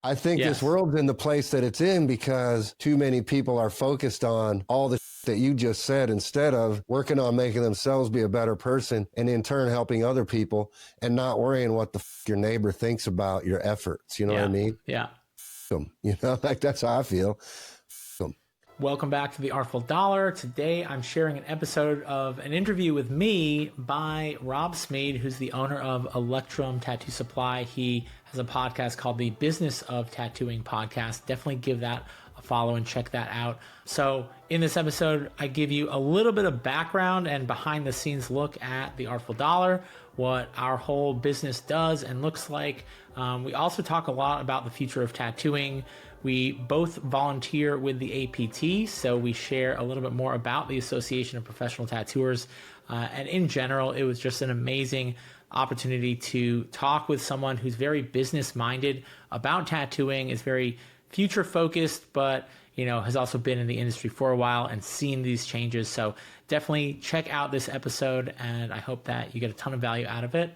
I think Yes. this world's in the place that it's in because too many people are focused on all the that you just said instead of working on making themselves be a better person and in turn helping other people and not worrying what the your neighbor thinks about your efforts. You know what I mean? Yeah. You know, like that's how I feel. Welcome back to the Artful Dollar. Today I'm sharing an episode of an interview with me by Rob Smead, who's the owner of Electrum Tattoo Supply. He has a podcast called the Business of Tattooing Podcast. Definitely give that a follow and check that out. So in this episode, I give you a little bit of background and behind the scenes look at the Artful Dollar, what our whole business does and looks like. We also talk a lot about the future of tattooing. We both volunteer with the APT, so we share a little bit more about the Association of Professional Tattooers. And in general, it was just an amazing opportunity to talk with someone who's very business-minded about tattooing, is very future-focused, but has also been in the industry for a while and seen these changes. So definitely check out this episode, and I hope that you get a ton of value out of it.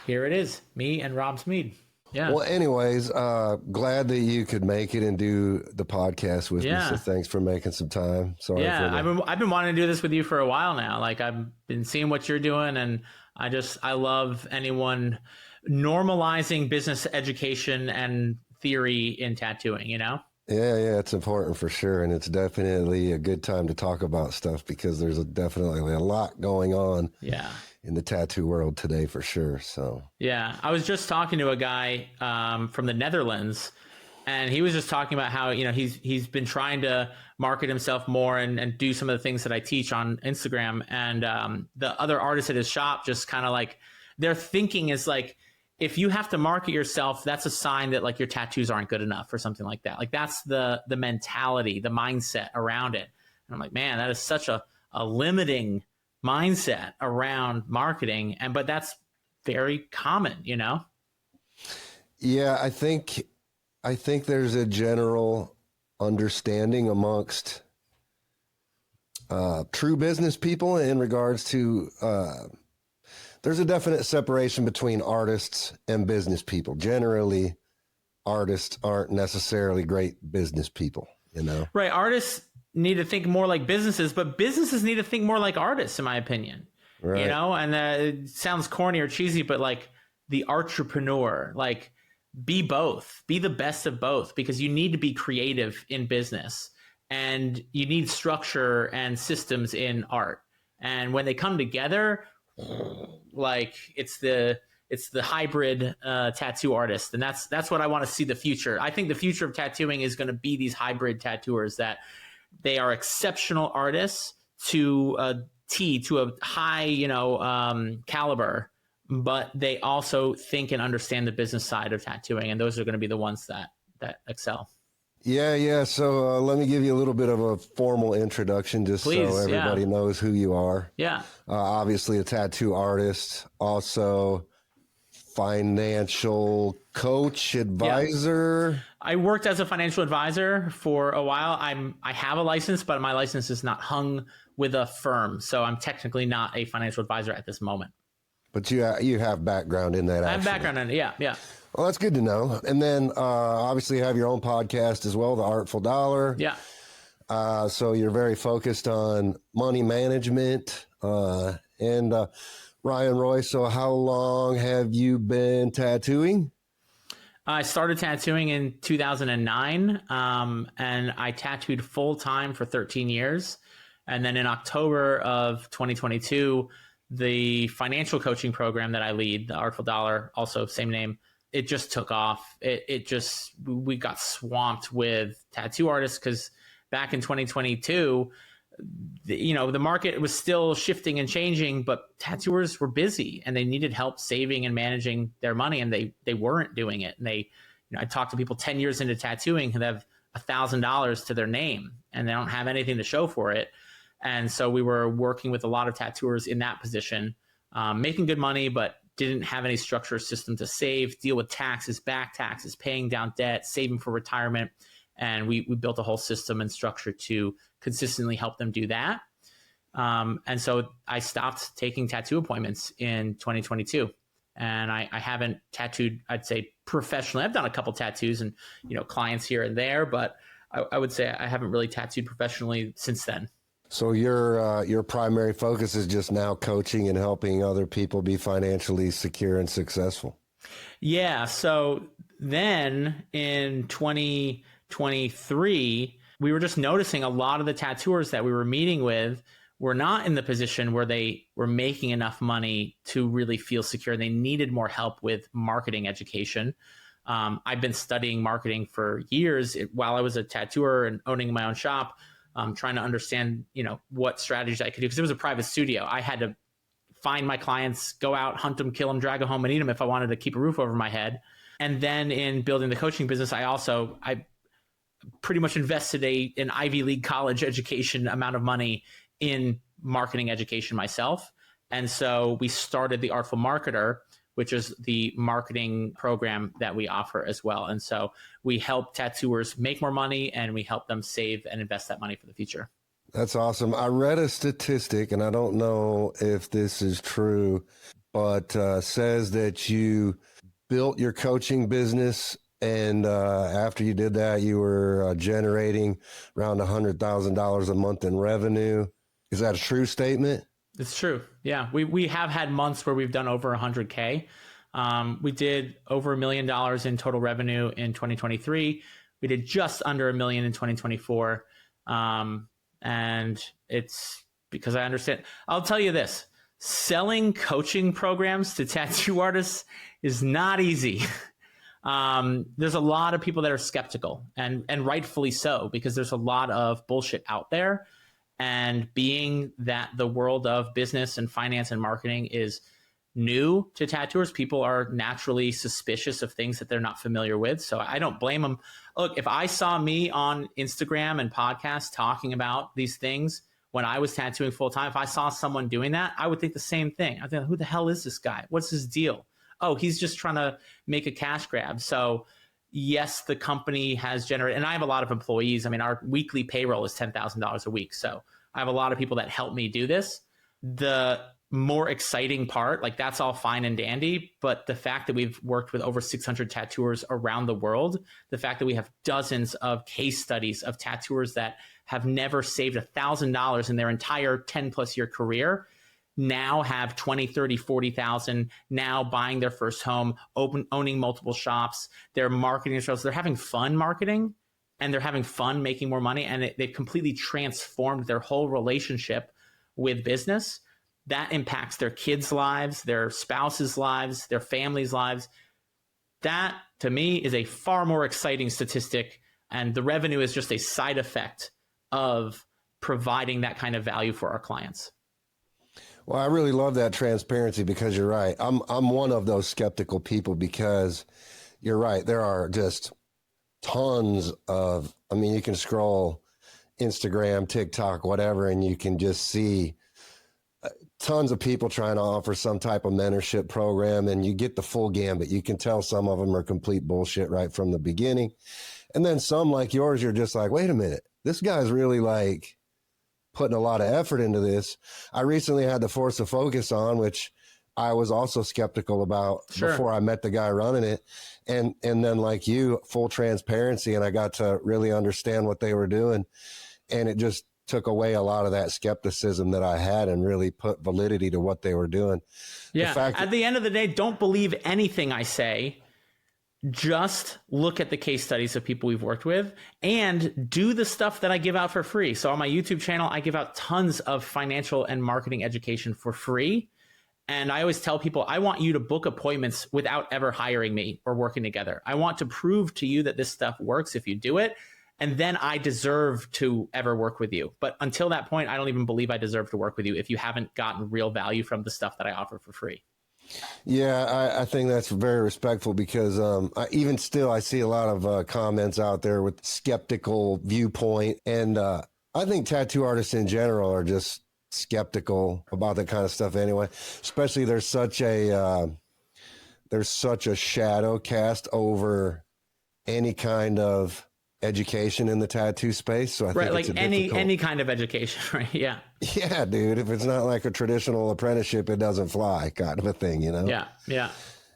Here it is, me and Rob Smead. Yeah. Well, anyways, glad that you could make it and do the podcast with me. So thanks for making some time. Sorry. Yeah, I've been wanting to do this with you for a while now. Like I've been seeing what you're doing, and I love anyone normalizing business education and theory in tattooing. Yeah, it's important for sure, and it's definitely a good time to talk about stuff because there's definitely a lot going on. Yeah. In the tattoo world today for sure. So yeah, I was just talking to a guy from the Netherlands, and he was just talking about how he's been trying to market himself more and do some of the things that I teach on Instagram. And the other artists at his shop just kind of like their thinking is like, if you have to market yourself, that's a sign that like your tattoos aren't good enough or something like that. Like that's the mentality, the mindset around it. And I'm like, man, that is such a limiting mindset around marketing, but that's very common, Yeah, I think there's a general understanding amongst true business people in regards to there's a definite separation between artists and business people. Generally, artists aren't necessarily great business people, Right, artists need to think more like businesses, but businesses need to think more like artists, in my opinion. Right. And it sounds corny or cheesy, but like the entrepreneur, like be both, be the best of both, because you need to be creative in business and you need structure and systems in art. And when they come together, like it's the hybrid tattoo artist. And that's what I want to see the future. I think the future of tattooing is going to be these hybrid tattooers that they are exceptional artists to a high, caliber, but they also think and understand the business side of tattooing. And those are going to be the ones that excel. Yeah. So let me give you a little bit of a formal introduction so everybody knows who you are. Yeah. Obviously a tattoo artist, also financial coach, advisor. Yeah. I worked as a financial advisor for a while. I have a license, but my license is not hung with a firm. So I'm technically not a financial advisor at this moment. But you have background in that. I have background in it. Yeah. Well, that's good to know. And then obviously you have your own podcast as well, the Artful Dollar. Yeah. So you're very focused on money management and Ryan Roy. So how long have you been tattooing? I started tattooing in 2009, and I tattooed full time for 13 years. And then in October of 2022, the financial coaching program that I lead, the Artful Dollar, also same name, it just took off. We got swamped with tattoo artists because back in 2022, the market was still shifting and changing, but tattooers were busy and they needed help saving and managing their money, and they weren't doing it. And I talked to people 10 years into tattooing who have $1,000 to their name and they don't have anything to show for it. And so we were working with a lot of tattooers in that position, making good money, but didn't have any structure or system to save, deal with taxes, back taxes, paying down debt, saving for retirement. And we built a whole system and structure to consistently help them do that. And so I stopped taking tattoo appointments in 2022. And I haven't tattooed, I'd say professionally. I've done a couple tattoos and, clients here and there, but I would say I haven't really tattooed professionally since then. So your primary focus is just now coaching and helping other people be financially secure and successful. Yeah. So then in 2023, we were just noticing a lot of the tattooers that we were meeting with were not in the position where they were making enough money to really feel secure. They needed more help with marketing education. I've been studying marketing for years while I was a tattooer and owning my own shop, trying to understand, what strategies I could do. Because it was a private studio. I had to find my clients, go out, hunt them, kill them, drag them home and eat them if I wanted to keep a roof over my head. And then in building the coaching business, I pretty much invested an Ivy League college education amount of money in marketing education myself. And so we started the Artful Marketer, which is the marketing program that we offer as well. And so we help tattooers make more money and we help them save and invest that money for the future. That's awesome. I read a statistic, and I don't know if this is true, but says that you built your coaching business, and after you did that, you were generating around $100,000 a month in revenue. Is that a true statement? It's true. Yeah. We have had months where we've done over 100K. We did over $1 million in total revenue in 2023. We did just under $1 million in 2024. And it's because I understand. I'll tell you this, selling coaching programs to tattoo artists is not easy. There's a lot of people that are skeptical, and rightfully so, because there's a lot of bullshit out there. And being that the world of business and finance and marketing is new to tattooers, people are naturally suspicious of things that they're not familiar with. So I don't blame them. Look, if I saw me on Instagram and podcasts talking about these things when I was tattooing full time, if I saw someone doing that, I would think the same thing. I think, who the hell is this guy? What's his deal? Oh, he's just trying to make a cash grab. So yes, the company has generated, and I have a lot of employees. I mean, our weekly payroll is $10,000 a week. So I have a lot of people that help me do this. The more exciting part, like that's all fine and dandy, but the fact that we've worked with over 600 tattooers around the world, the fact that we have dozens of case studies of tattooers that have never saved $1,000 in their entire 10 plus year career, now have 20, 30, 40,000, now buying their first home, owning multiple shops, they're marketing themselves, they're having fun marketing, and they're having fun making more money, and they've completely transformed their whole relationship with business. That impacts their kids' lives, their spouses' lives, their families' lives. That, to me, is a far more exciting statistic, and the revenue is just a side effect of providing that kind of value for our clients. Well, I really love that transparency, because you're right. I'm one of those skeptical people, because you're right. There are just tons of, I mean, you can scroll Instagram, TikTok, whatever, and you can just see tons of people trying to offer some type of mentorship program, and you get the full gambit. You can tell some of them are complete bullshit right from the beginning. And then some like yours, you're just like, wait a minute, this guy's really like putting a lot of effort into this. I recently had the Force of Focus on, which I was also skeptical about before I met the guy running it. And then like you, full transparency, and I got to really understand what they were doing. And it just took away a lot of that skepticism that I had and really put validity to what they were doing. Yeah. At the end of the day, don't believe anything I say. Just look at the case studies of people we've worked with and do the stuff that I give out for free. So on my YouTube channel, I give out tons of financial and marketing education for free. And I always tell people, I want you to book appointments without ever hiring me or working together. I want to prove to you that this stuff works if you do it. And then I deserve to ever work with you. But until that point, I don't even believe I deserve to work with you if you haven't gotten real value from the stuff that I offer for free. Yeah, I think that's very respectful, because even still, I see a lot of comments out there with skeptical viewpoint. And I think tattoo artists in general are just skeptical about that kind of stuff anyway. Especially there's such a shadow cast over any kind of education in the tattoo space. So I think Like it's any kind of education, right? Yeah. Yeah, dude. If it's not like a traditional apprenticeship, it doesn't fly, kind of a thing, you know? Yeah. Yeah.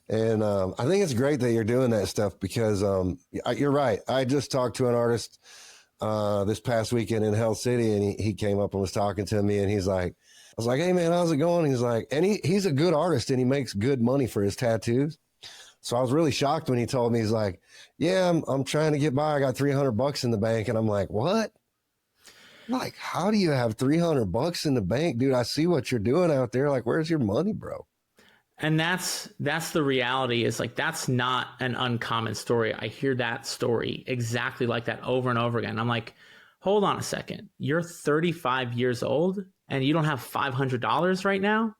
And I think it's great that you're doing that stuff because you're right. I just talked to an artist this past weekend in Hell City, and he came up and was talking to me, and he's like, I was like, hey man, how's it going? He's like, and he's a good artist and he makes good money for his tattoos. So I was really shocked when he told me, he's like, yeah, I'm trying to get by. I got $300 in the bank. And I'm like, what? Like, how do you have $300 in the bank, dude? I see what you're doing out there. Like, where's your money, bro? And that's the reality, is like, that's not an uncommon story. I hear that story exactly like that over and over again. I'm like, hold on a second. You're 35 years old and you don't have $500 right now.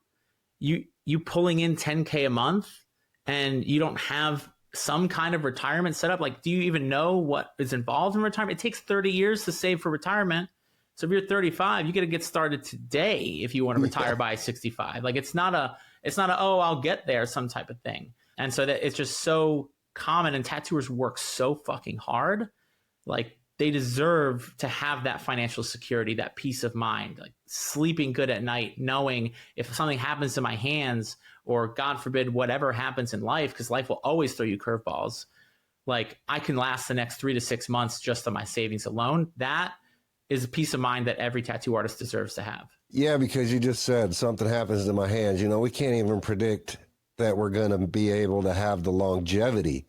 You pulling in 10K a month and you don't have some kind of retirement set up. Like, do you even know what is involved in retirement? It takes 30 years to save for retirement. So if you're 35, you got to get started today if you want to retire by 65. Like, it's not a, oh, I'll get there, some type of thing. And so that it's just so common, and tattooers work so fucking hard. Like, they deserve to have that financial security, that peace of mind, like sleeping good at night, knowing if something happens to my hands, or God forbid, whatever happens in life, because life will always throw you curveballs. Like, I can last the next 3 to 6 months just on my savings alone. That is a peace of mind that every tattoo artist deserves to have. Yeah, because you just said something happens to my hands. You know, we can't even predict that we're going to be able to have the longevity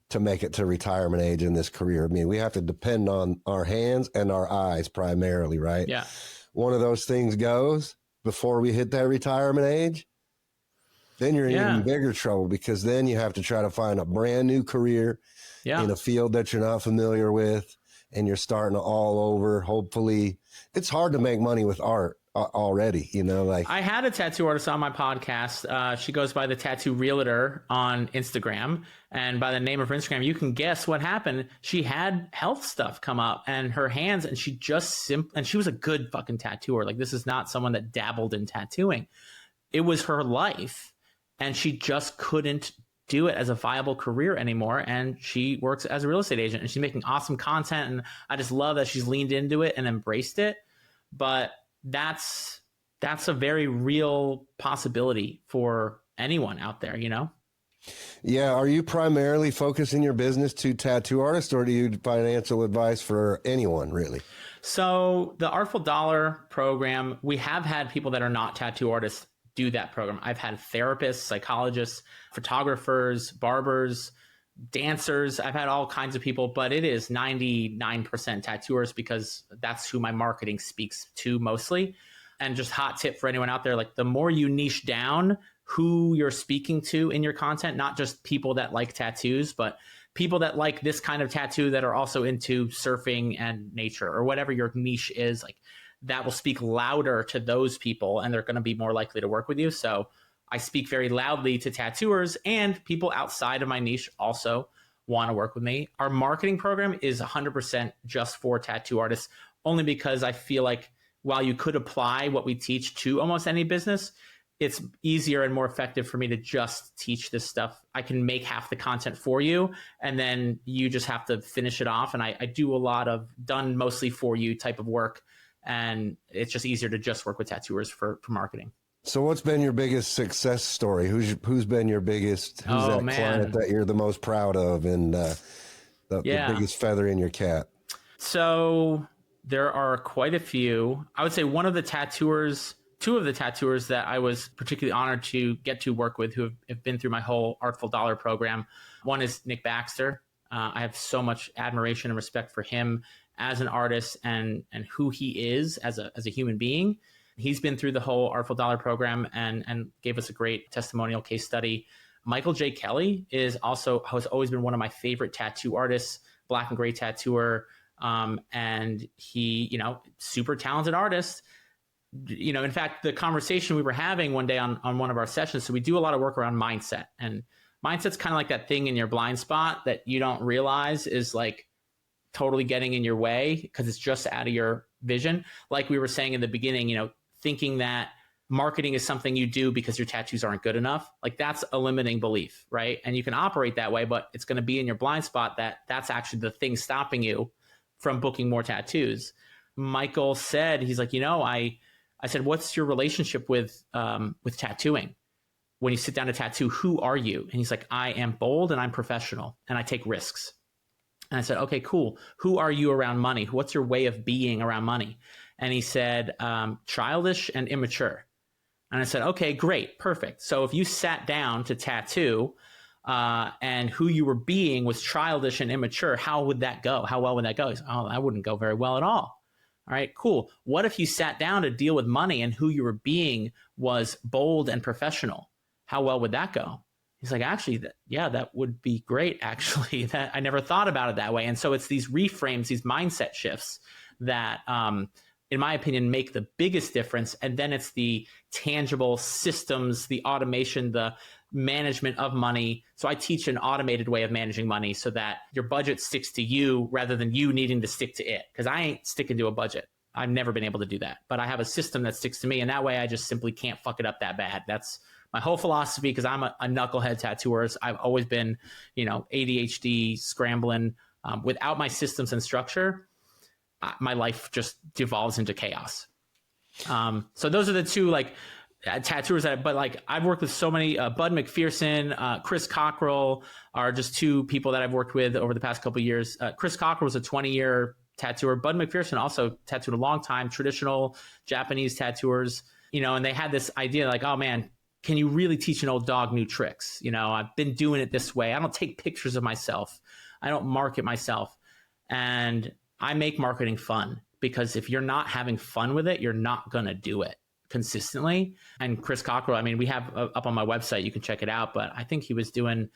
to make it to retirement age in this career. I mean, we have to depend on our hands and our eyes primarily, right? Yeah. One of those things goes before we hit that retirement age, then you're in even bigger trouble, because then you have to try to find a brand new career in a field that you're not familiar with, and you're starting all over. Hopefully, it's hard to make money with art already, you know, like I had a tattoo artist on my podcast. She goes by the Tattoo Realtor on Instagram, and by the name of her Instagram, you can guess what happened. She had health stuff come up and her hands, and she just and she was a good fucking tattooer. Like, this is not someone that dabbled in tattooing. It was her life, and she just couldn't do it as a viable career anymore. And she works as a real estate agent, and she's making awesome content. And I just love that she's leaned into it and embraced it. But that's a very real possibility for anyone out there, you know? Yeah. Are you primarily focusing your business to tattoo artists, or do you financial advice for anyone really? So the Artful Dollar program, we have had people that are not tattoo artists do that program. I've had therapists, psychologists, photographers, barbers, dancers. I've had all kinds of people, but it is 99% tattooers, because that's who my marketing speaks to mostly. And just hot tip for anyone out there, like, the more you niche down who you're speaking to in your content, not just people that like tattoos, but people that like this kind of tattoo that are also into surfing and nature, or whatever your niche is, like, that will speak louder to those people, and they're going to be more likely to work with you. So I speak very loudly to tattooers, and people outside of my niche also want to work with me. Our marketing program is 100% just for tattoo artists, only because I feel like while you could apply what we teach to almost any business, it's easier and more effective for me to just teach this stuff. I can make half the content for you, and then you just have to finish it off. And I do a lot of done mostly for you type of work. And it's just easier to just work with tattooers for marketing. So what's been your biggest success story? Who's been your biggest, client that you're the most proud of, and the biggest feather in your cap? So there are quite a few. I would say two of the tattooers that I was particularly honored to get to work with, who have been through my whole Artful Dollar program. One is Nick Baxter. I have so much admiration and respect for him as an artist and who he is as a human being. He's been through the whole Artful Dollar program and gave us a great testimonial case study. Michael J. Kelly has always been one of my favorite tattoo artists, black and gray tattooer. And he, super talented artist. In fact, the conversation we were having one day on one of our sessions, so we do a lot of work around mindset, and mindset's kind of like that thing in your blind spot that you don't realize is like totally getting in your way because it's just out of your vision. Like we were saying in the beginning, thinking that marketing is something you do because your tattoos aren't good enough. Like, that's a limiting belief, right? And you can operate that way, but it's going to be in your blind spot that's actually the thing stopping you from booking more tattoos. Michael said, he's like, I said, what's your relationship with tattooing? When you sit down to tattoo, who are you? And he's like, I am bold and I'm professional and I take risks. And I said, okay, cool. Who are you around money? What's your way of being around money? And he said, childish and immature. And I said, okay, great, perfect. So if you sat down to tattoo and who you were being was childish and immature, how would that go? How well would that go? He said, oh, that wouldn't go very well at all. All right, cool. What if you sat down to deal with money and who you were being was bold and professional? How well would that go? He's like, actually, that would be great. Actually, that I never thought about it that way. And so it's these reframes, these mindset shifts that, in my opinion, make the biggest difference. And then it's the tangible systems, the automation, the management of money. So I teach an automated way of managing money so that your budget sticks to you rather than you needing to stick to it. Because I ain't sticking to a budget. I've never been able to do that. But I have a system that sticks to me. And that way I just simply can't fuck it up that bad. That's my whole philosophy, because I'm a knucklehead tattooer. I've always been, ADHD, scrambling. Without my systems and structure, my life just devolves into chaos. So those are the two tattooers but I've worked with so many. Bud McPherson, Chris Cockrell are just two people that I've worked with over the past couple of years. Chris Cockrell was a 20-year tattooer. Bud McPherson also tattooed a long time, traditional Japanese tattooers, and they had this idea like, oh man, can you really teach an old dog new tricks? I've been doing it this way. I don't take pictures of myself. I don't market myself. And I make marketing fun, because if you're not having fun with it, you're not going to do it consistently. And Chris Cockrell, we have up on my website, you can check it out, but I think he was doing,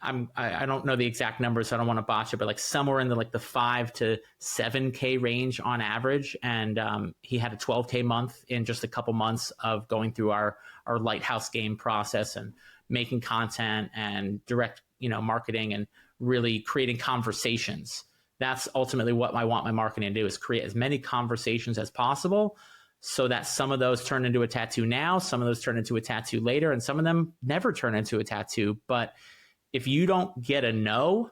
I don't know the exact numbers, so I don't want to botch it, but somewhere in the 5 to 7K range on average. And he had a 12K month in just a couple months of going through our Lighthouse game process and making content and direct, marketing and really creating conversations. That's ultimately what I want my marketing to do, is create as many conversations as possible so that some of those turn into a tattoo now, some of those turn into a tattoo later, and some of them never turn into a tattoo. But if you don't get a no,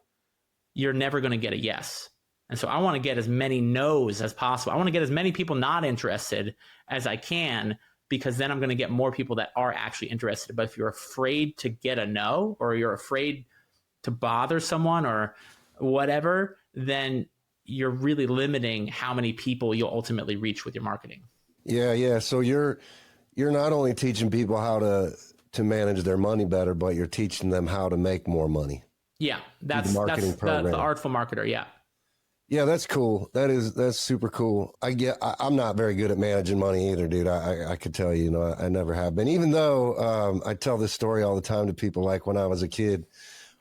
you're never going to get a yes. And so I want to get as many no's as possible. I want to get as many people not interested as I can, because then I'm going to get more people that are actually interested. But if you're afraid to get a no, or you're afraid to bother someone or whatever, then you're really limiting how many people you'll ultimately reach with your marketing. Yeah. So you're not only teaching people how to manage their money better, but you're teaching them how to make more money. Yeah, that's the Artful Marketer. Yeah. Yeah, that's cool. That's super cool. I'm not very good at managing money either, dude. I could tell you, I never have been. Even though I tell this story all the time to people, like when I was a kid,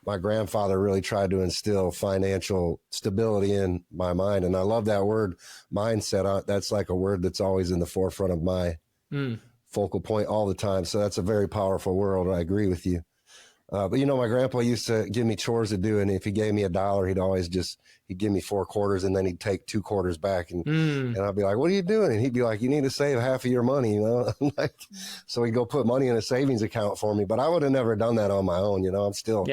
my grandfather really tried to instill financial stability in my mind. And I love that word, mindset. That's like a word that's always in the forefront of my focal point all the time. So that's a very powerful word. I agree with you. But my grandpa used to give me chores to do. And if he gave me $1, he'd give me 4 quarters, and then he'd take 2 quarters back. And I'd be like, what are you doing? And he'd be like, you need to save half of your money, so he'd go put money in a savings account for me. But I would have never done that on my own. I'm still,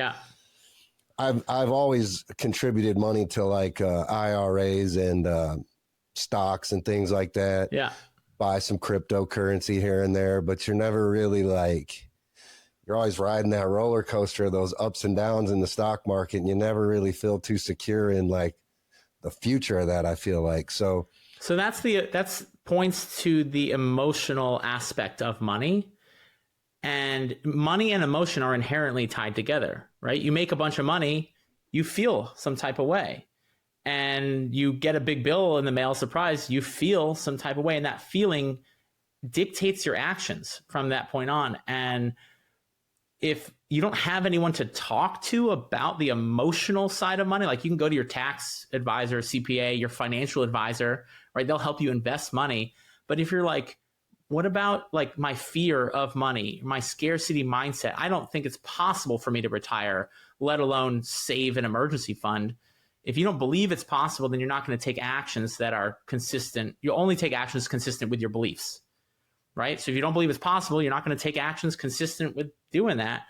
I've always contributed money to IRAs and stocks and things like that. Yeah. Buy some cryptocurrency here and there, but you're never really you're always riding that roller coaster of those ups and downs in the stock market, and you never really feel too secure in the future of that, I feel like. So that's points to the emotional aspect of money. And money and emotion are inherently tied together, right? You make a bunch of money, you feel some type of way. And you get a big bill in the mail, surprise, you feel some type of way. And that feeling dictates your actions from that point on. And if you don't have anyone to talk to about the emotional side of money, you can go to your tax advisor, CPA, your financial advisor, right? They'll help you invest money. But if you're what about my fear of money, my scarcity mindset? I don't think it's possible for me to retire, let alone save an emergency fund. If you don't believe it's possible, then you're not going to take actions that are consistent. You'll only take actions consistent with your beliefs, right? So if you don't believe it's possible, you're not going to take actions consistent with doing that.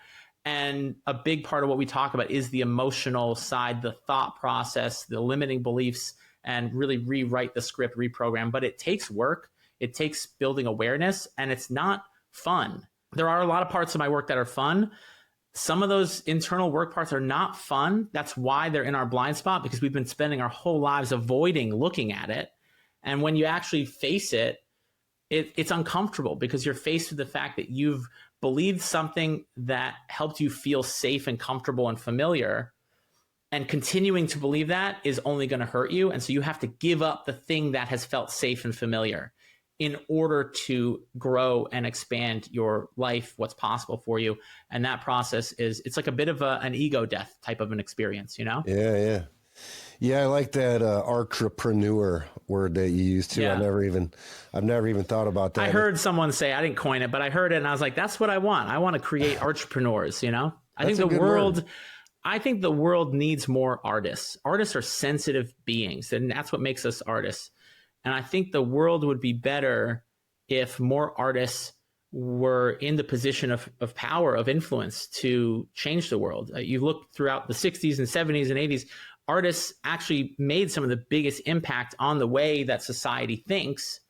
And a big part of what we talk about is the emotional side, the thought process, the limiting beliefs, and really rewrite the script, reprogram. But it takes work. It takes building awareness, and it's not fun. There are a lot of parts of my work that are fun. Some of those internal work parts are not fun. That's why they're in our blind spot, because we've been spending our whole lives avoiding looking at it. And when you actually face it, it's uncomfortable, because you're faced with the fact that you've believed something that helped you feel safe and comfortable and familiar. And continuing to believe that is only going to hurt you. And so you have to give up the thing that has felt safe and familiar in order to grow and expand your life, what's possible for you. And that process it's like a bit of an ego death type of an experience, you know? Yeah. Yeah, I like that entrepreneur word that you used too. Yeah. I've never even thought about that. I heard someone say, I didn't coin it, but I heard it and I was like, that's what I want. I want to create entrepreneurs, you know? I think the world needs more artists. Artists are sensitive beings, and that's what makes us artists. And I think the world would be better if more artists were in the position of power, of influence to change the world. You look throughout the 60s and 70s and 80s, artists actually made some of the biggest impact on the way that society thinks.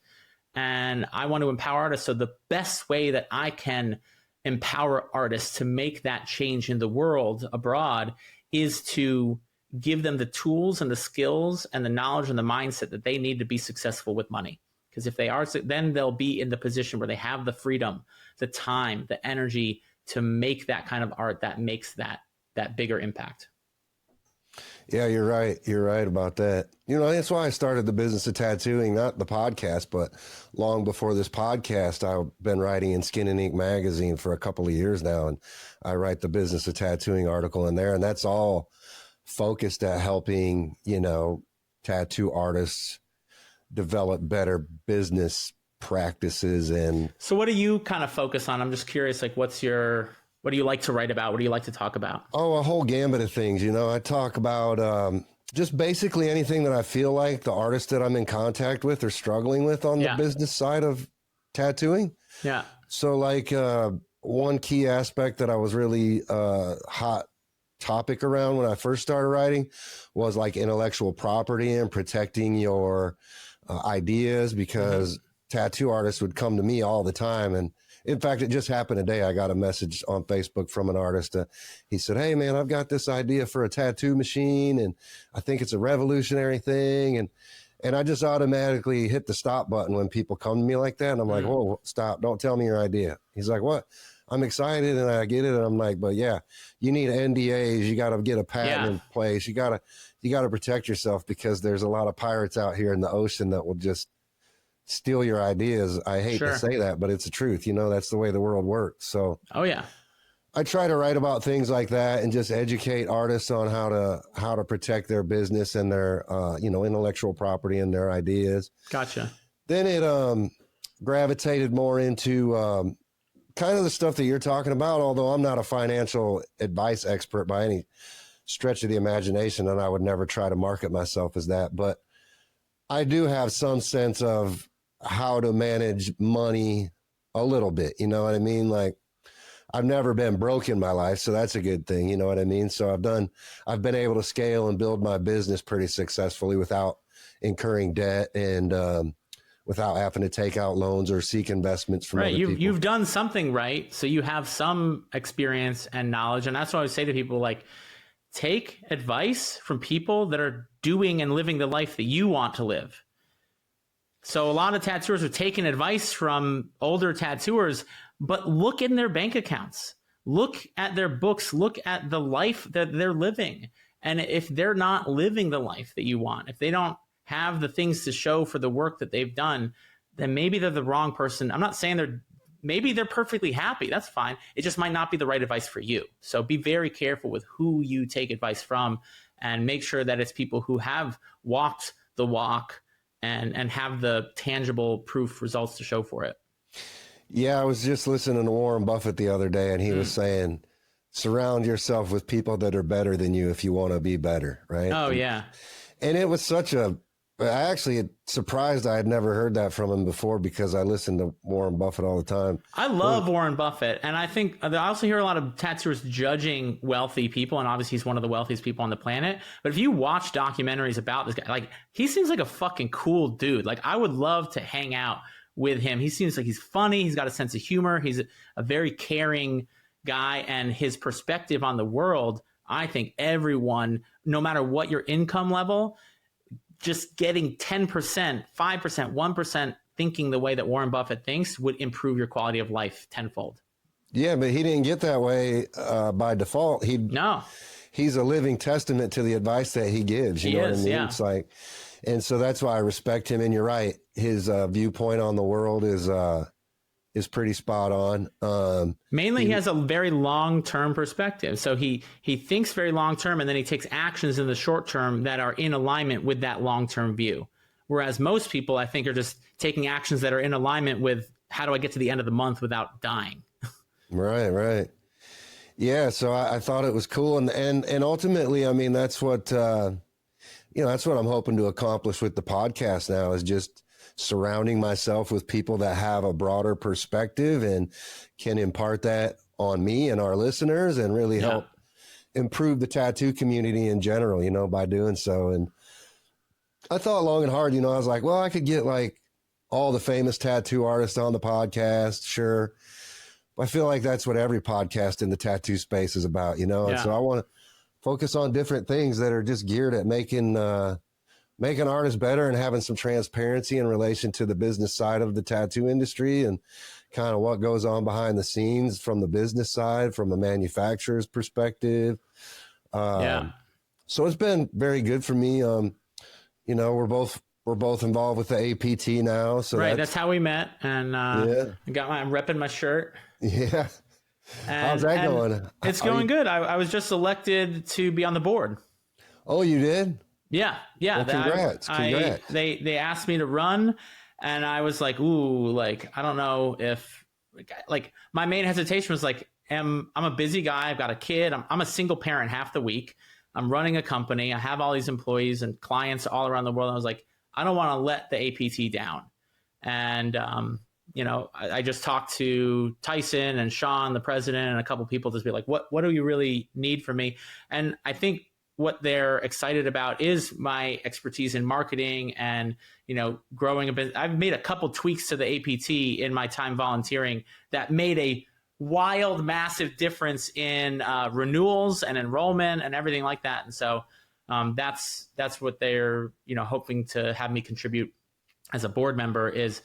And I want to empower artists. So the best way that I can empower artists to make that change in the world abroad is to give them the tools and the skills and the knowledge and the mindset that they need to be successful with money. Because if they are, then they'll be in the position where they have the freedom, the time, the energy to make that kind of art that makes that bigger impact. Yeah, you're right. You're right about that. You know, that's why I started the business of tattooing, not the podcast, but long before this podcast, I've been writing in Skin and Ink magazine for a couple of years now. And I write the business of tattooing article in there. And that's all focused at helping, you know, tattoo artists develop better business practices. And so what do you kind of focus on? I'm just curious, like, what do you like to write about? What do you like to talk about? Oh, a whole gambit of things. You know, I talk about just basically anything that I feel like the artists that I'm in contact with are struggling with on the business side of tattooing. Yeah. So like one key aspect that I was really hot topic around when I first started writing was like intellectual property and protecting your ideas, because tattoo artists would come to me all the time. And in fact, it just happened today. I got a message on Facebook from an artist. He said, "Hey man, I've got this idea for a tattoo machine and I think it's a revolutionary thing." And I just automatically hit the stop button when people come to me like that. And I'm like, "Whoa, stop. Don't tell me your idea." He's like, "What?" I'm excited and I get it. And I'm like, "But yeah, you need NDAs. You got to get a patent in place. You got to protect yourself, because there's a lot of pirates out here in the ocean that will just steal your ideas." I hate to say that, but it's the truth. You know, that's the way the world works. So, I try to write about things like that and just educate artists on how to protect their business and their, intellectual property and their ideas. Gotcha. Then it gravitated more into kind of the stuff that you're talking about, although I'm not a financial advice expert by any stretch of the imagination, and I would never try to market myself as that. But I do have some sense of how to manage money a little bit. You know what I mean? Like, I've never been broke in my life, so that's a good thing. You know what I mean? So I've been able to scale and build my business pretty successfully without incurring debt and without having to take out loans or seek investments from other people. You've done something right, so you have some experience and knowledge, and that's what I would say to people, like, take advice from people that are doing and living the life that you want to live. So a lot of tattooers are taking advice from older tattooers, but look in their bank accounts, look at their books, look at the life that they're living. And if they're not living the life that you want, if they don't have the things to show for the work that they've done, then maybe they're the wrong person. I'm not saying maybe they're perfectly happy. That's fine. It just might not be the right advice for you. So be very careful with who you take advice from, and make sure that it's people who have walked the walk and have the tangible proof results to show for it. Yeah, I was just listening to Warren Buffett the other day, and he was saying, surround yourself with people that are better than you if you want to be better, right? Oh, yeah. And it was such a I actually surprised I had never heard that from him before because I listen to Warren Buffett all the time. I love Warren Buffett, and I think I also hear a lot of tattooers judging wealthy people, and obviously he's one of the wealthiest people on the planet. But if you watch documentaries about this guy, like, he seems like a fucking cool dude. Like, I would love to hang out with him. He seems like he's funny. He's got a sense of humor. He's a very caring guy, and his perspective on the world, I think everyone, no matter what your income level, just getting 10%, 5%, 1% thinking the way that Warren Buffett thinks would improve your quality of life tenfold. Yeah, but he didn't get that way by default. He's a living testament to the advice that he gives. You know what I mean? Yeah. It's like, and so that's why I respect him. And you're right, his viewpoint on the world is pretty spot on. Mainly, he has a very long-term perspective. So he thinks very long-term, and then he takes actions in the short term that are in alignment with that long-term view. Whereas most people, I think, are just taking actions that are in alignment with, how do I get to the end of the month without dying? Right. Yeah, so I thought it was cool. And ultimately, I mean, that's what, that's what I'm hoping to accomplish with the podcast now, is just surrounding myself with people that have a broader perspective and can impart that on me and our listeners and really help improve the tattoo community in general, by doing so. And I thought long and hard, I was like, well, I could get like all the famous tattoo artists on the podcast. Sure. But I feel like that's what every podcast in the tattoo space is about, And so I want to focus on different things that are just geared at making artists better and having some transparency in relation to the business side of the tattoo industry and kind of what goes on behind the scenes from the business side, from a manufacturer's perspective. So it's been very good for me. We're both involved with the APT now. So that's how we met. And I'm repping my shirt. Yeah. How's that going? It's going good. I was just elected to be on the board. Oh, you did? Yeah. Well, congrats. They asked me to run, and I was like, ooh, like, I don't know if, like, my main hesitation was like, I'm a busy guy. I've got a kid. I'm a single parent half the week. I'm running a company. I have all these employees and clients all around the world. I was like, I don't want to let the APT down. And, I just talked to Tyson and Sean, the president, and a couple people to be like, what do you really need from me? And I think what they're excited about is my expertise in marketing and, growing a business. I've made a couple tweaks to the APT in my time volunteering that made a wild, massive difference in renewals and enrollment and everything like that. And so that's what they're, hoping to have me contribute as a board member is,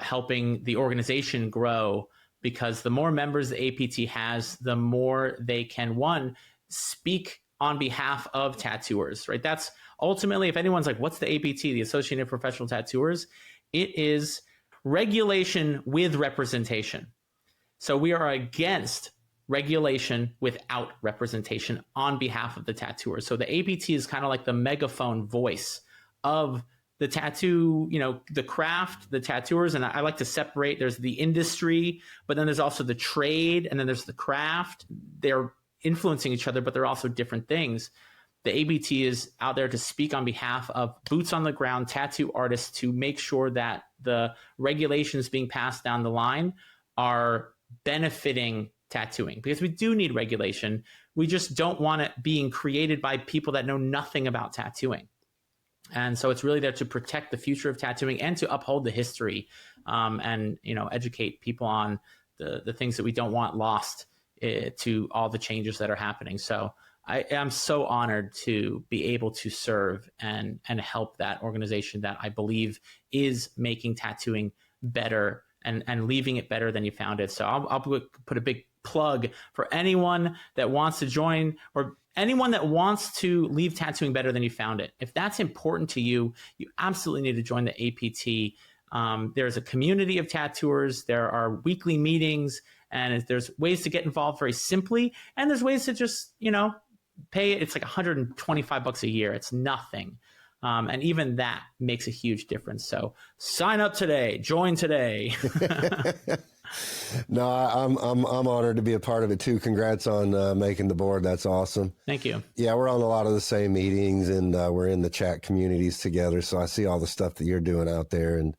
helping the organization grow, because the more members the APT has, the more they can, one, speak on behalf of tattooers, right? That's ultimately, if anyone's like, what's the APT, the Associated Professional Tattooers? It is regulation with representation. So we are against regulation without representation on behalf of the tattooers. So the APT is kind of like the megaphone voice of the tattoo, the craft, the tattooers. And I like to separate, there's the industry, but then there's also the trade, and then there's the craft. They're influencing each other, but they're also different things. The ABT is out there to speak on behalf of boots on the ground tattoo artists to make sure that the regulations being passed down the line are benefiting tattooing, because we do need regulation. We just don't want it being created by people that know nothing about tattooing. And so it's really there to protect the future of tattooing and to uphold the history, and educate people on the things that we don't want lost to all the changes that are happening. So I am so honored to be able to serve and help that organization that I believe is making tattooing better and leaving it better than you found it. So I'll put a big plug for anyone that wants to join, or anyone that wants to leave tattooing better than you found it. If that's important to you, you absolutely need to join the APT. There's a community of tattooers. There are weekly meetings, and there's ways to get involved very simply. And there's ways to just, pay it. It's like $125 a year. It's nothing. And even that makes a huge difference. So sign up today, join today. No, I'm honored to be a part of it too. Congrats on making the board. That's awesome. Thank you. Yeah, we're on a lot of the same meetings, and we're in the chat communities together. So I see all the stuff that you're doing out there, and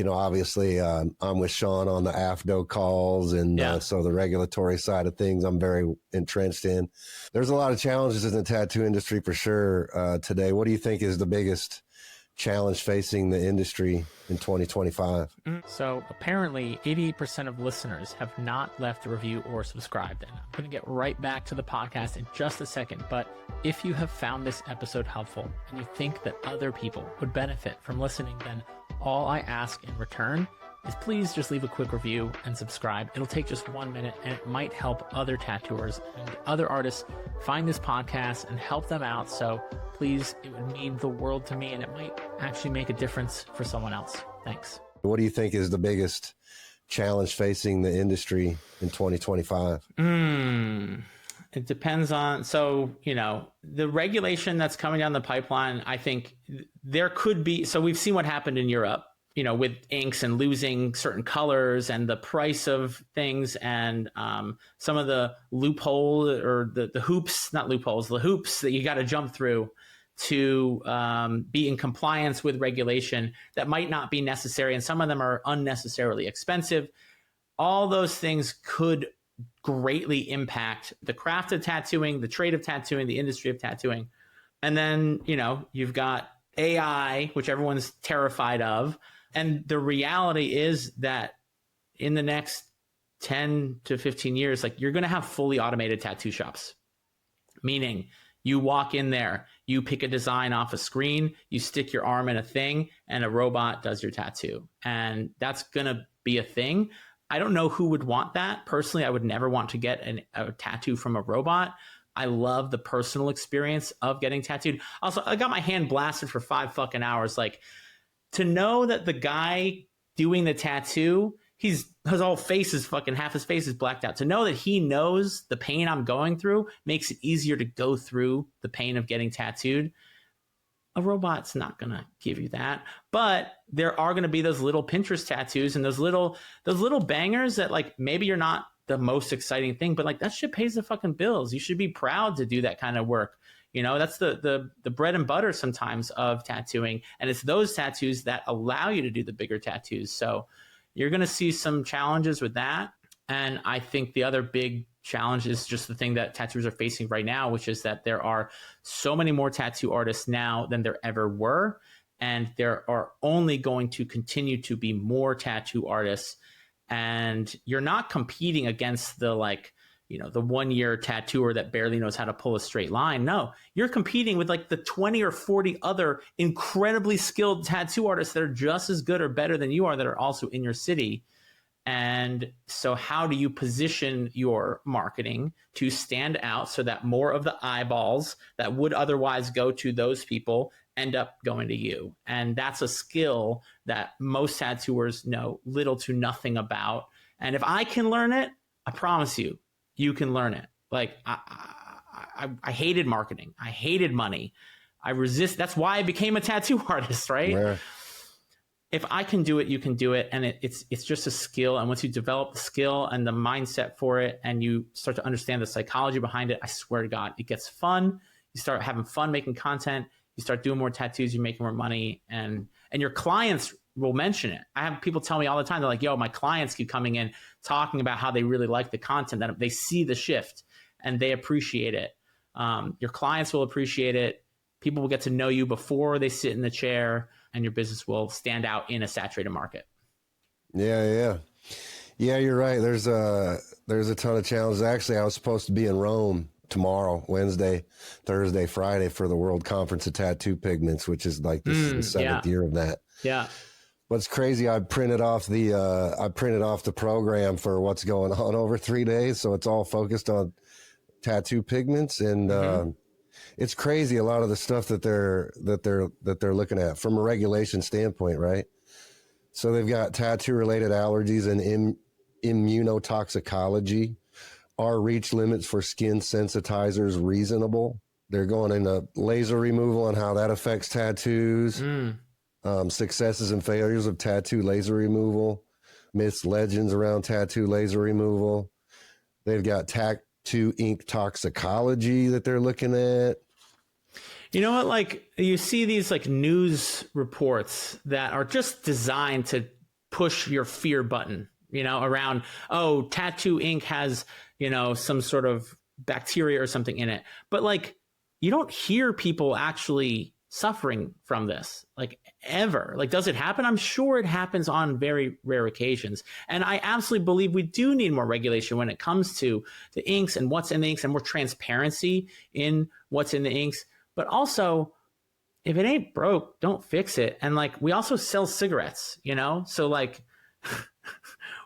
obviously, I'm with Sean on the AFDO calls, and so the regulatory side of things, I'm very entrenched in. There's a lot of challenges in the tattoo industry for sure today. What do you think is the biggest challenge facing the industry in 2025? So apparently 80% of listeners have not left a review or subscribed. And I'm going to get right back to the podcast in just a second. But if you have found this episode helpful and you think that other people would benefit from listening, then all I ask in return is please just leave a quick review and subscribe. It'll take just 1 minute, and it might help other tattooers and other artists find this podcast and help them out. So please, it would mean the world to me, and it might actually make a difference for someone else. Thanks. What do you think is the biggest challenge facing the industry in 2025? It depends on, the regulation that's coming down the pipeline. I think there could be, so we've seen what happened in Europe, with inks and losing certain colors and the price of things, and some of the loophole or the hoops, not loopholes, the hoops that you got to jump through to be in compliance with regulation that might not be necessary. And some of them are unnecessarily expensive. All those things could greatly impact the craft of tattooing, the trade of tattooing, the industry of tattooing. And then, you've got AI, which everyone's terrified of. And the reality is that in the next 10 to 15 years, you're going to have fully automated tattoo shops, meaning you walk in there, you pick a design off a screen, you stick your arm in a thing, and a robot does your tattoo. And that's going to be a thing. I don't know who would want that. Personally, I would never want to get a tattoo from a robot. I love the personal experience of getting tattooed. Also, I got my hand blasted for 5 fucking hours. To know that the guy doing the tattoo, his whole face is fucking, half his face is blacked out. To know that he knows the pain I'm going through makes it easier to go through the pain of getting tattooed. A robot's not going to give you that. But there are going to be those little Pinterest tattoos and those little bangers that maybe you're not the most exciting thing, but that shit pays the fucking bills. You should be proud to do that kind of work. That's the bread and butter sometimes of tattooing. And it's those tattoos that allow you to do the bigger tattoos. So you're going to see some challenges with that. And I think the other big challenge is just the thing that tattooers are facing right now, which is that there are so many more tattoo artists now than there ever were. And there are only going to continue to be more tattoo artists. And you're not competing against the the 1 year tattooer that barely knows how to pull a straight line. No, you're competing with the 20 or 40 other incredibly skilled tattoo artists that are just as good or better than you are, that are also in your city. And so how do you position your marketing to stand out so that more of the eyeballs that would otherwise go to those people end up going to you? And that's a skill that most tattooers know little to nothing about. And if I can learn it, I promise you, you can learn it. I hated marketing. I hated money. I resist. That's why I became a tattoo artist, right? Yeah. If I can do it, you can do it. And it's just a skill. And once you develop the skill and the mindset for it, and you start to understand the psychology behind it, I swear to God, it gets fun. You start having fun making content. You start doing more tattoos, you're making more money, and your clients will mention it. I have people tell me all the time, they're like, yo, my clients keep coming in talking about how they really like the content, that they see the shift and they appreciate it. Your clients will appreciate it. People will get to know you before they sit in the chair, and your business will stand out in a saturated market. Yeah, you're right. There's a ton of challenges. Actually, I was supposed to be in Rome tomorrow, Wednesday, Thursday, Friday for the World Conference of Tattoo Pigments, which is this is the 7th year of that. Yeah. What's crazy, I printed off the program for what's going on over 3 days. So it's all focused on tattoo pigments. And it's crazy, a lot of the stuff that they're looking at from a regulation standpoint, right? So they've got tattoo related allergies and immunotoxicology. Are reach limits for skin sensitizers reasonable? They're going into laser removal and how that affects tattoos. Successes and failures of tattoo laser removal. myths, legends around tattoo laser removal. They've got tattoo ink toxicology that they're looking at. You know what? Like, you see these like news reports that are just designed to push your fear button, you know, around, oh, tattoo ink has, you know, some sort of bacteria or something in it. But like, you don't hear people actually suffering from this, like, ever. Like, does it happen? I'm sure it happens on very rare occasions. And I absolutely believe we do need more regulation when it comes to the inks and what's in the inks, and more transparency in what's in the inks. But also, if it ain't broke, don't fix it. And like, we also sell cigarettes, you know? So like,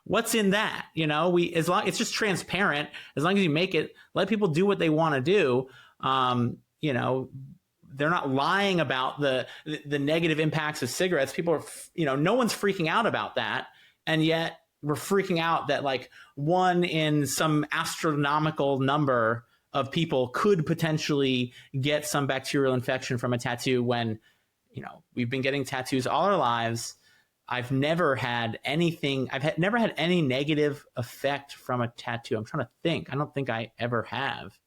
what's in that? You know, as long it's just transparent, as long as you make it, let people do what they want to do. You know, they're not lying about the negative impacts of cigarettes. People are, you know, no one's freaking out about that. And yet we're freaking out that like one in some astronomical number of people could potentially get some bacterial infection from a tattoo, when, you know, we've been getting tattoos all our lives. I've never had anything. Never had any negative effect from a tattoo. I'm trying to think. I don't think I ever have.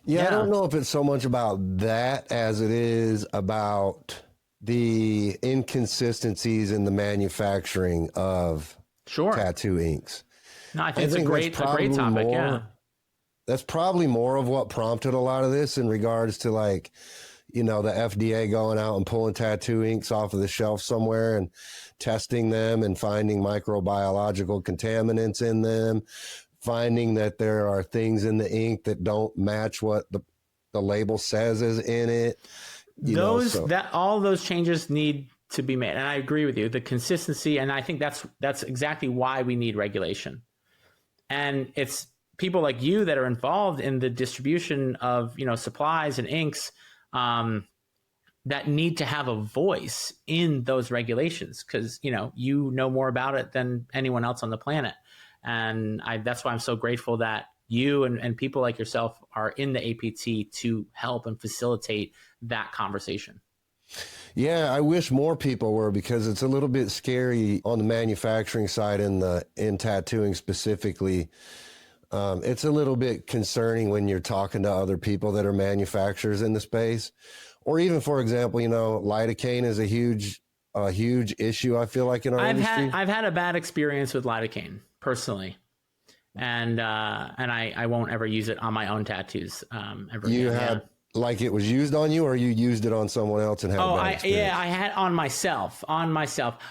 Yeah, I don't know if it's so much about that as it is about the inconsistencies in the manufacturing of tattoo inks. No, I think it's a great topic. Yeah. That's probably more of what prompted a lot of this in regards to, like, you know, the FDA going out and pulling tattoo inks off of the shelf somewhere and testing them and finding microbiological contaminants in them, finding that there are things in the ink that don't match what the label says is in it. All those changes need to be made. And I agree with you, the consistency. And I think that's exactly why we need regulation. And it's people like you that are involved in the distribution of, you know, supplies and inks, that need to have a voice in those regulations, because, you know more about it than anyone else on the planet. And that's why I'm so grateful that you and people like yourself are in the APT to help and facilitate that conversation. Yeah, I wish more people were, because it's a little bit scary on the manufacturing side in tattooing specifically. It's a little bit concerning when you're talking to other people that are manufacturers in the space, or even, for example, you know, lidocaine is a huge issue, I feel like, in our industry. I've had a bad experience with lidocaine personally, and I won't ever use it on my own tattoos ever. You had like it was used on you, or you used it on someone else and had a bad experience? I had on myself.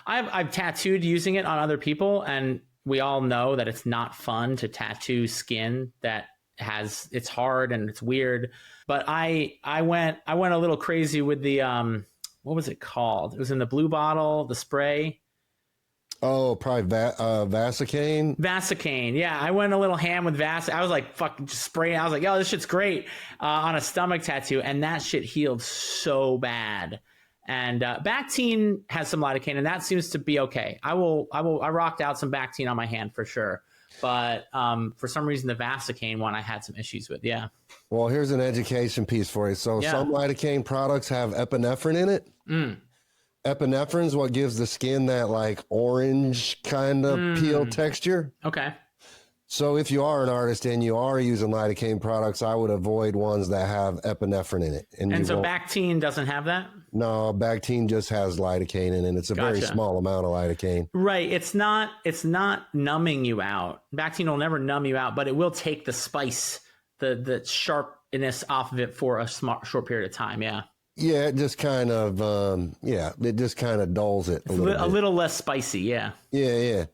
I've tattooed using it on other people, and we all know that it's not fun to tattoo skin it's hard and it's weird. But I went a little crazy with the what was it called? It was in the blue bottle, the spray. Oh, probably Vasecaine. Vasecaine, yeah. I went a little ham with Vasecaine. I was like, fucking just spraying. I was like, yo, this shit's great on a stomach tattoo, and that shit healed so bad. And Bactine has some lidocaine, and that seems to be okay. I rocked out some Bactine on my hand for sure. But for some reason, the Vasecaine one I had some issues with. Yeah. Well, here's an education piece for you. So some lidocaine products have epinephrine in it. Epinephrine is what gives the skin that like orange kind of peel texture. Okay. So if you are an artist and you are using lidocaine products, I would avoid ones that have epinephrine in it. And so Bactine doesn't have that? No, Bactine just has lidocaine in it. It's a very small amount of lidocaine. Right. It's not numbing you out. Bactine will never numb you out, but it will take the spice, the sharpness off of it for a short period of time. Yeah. Yeah, it just kind of, it just kind of dulls it a little less spicy. Yeah. Yeah.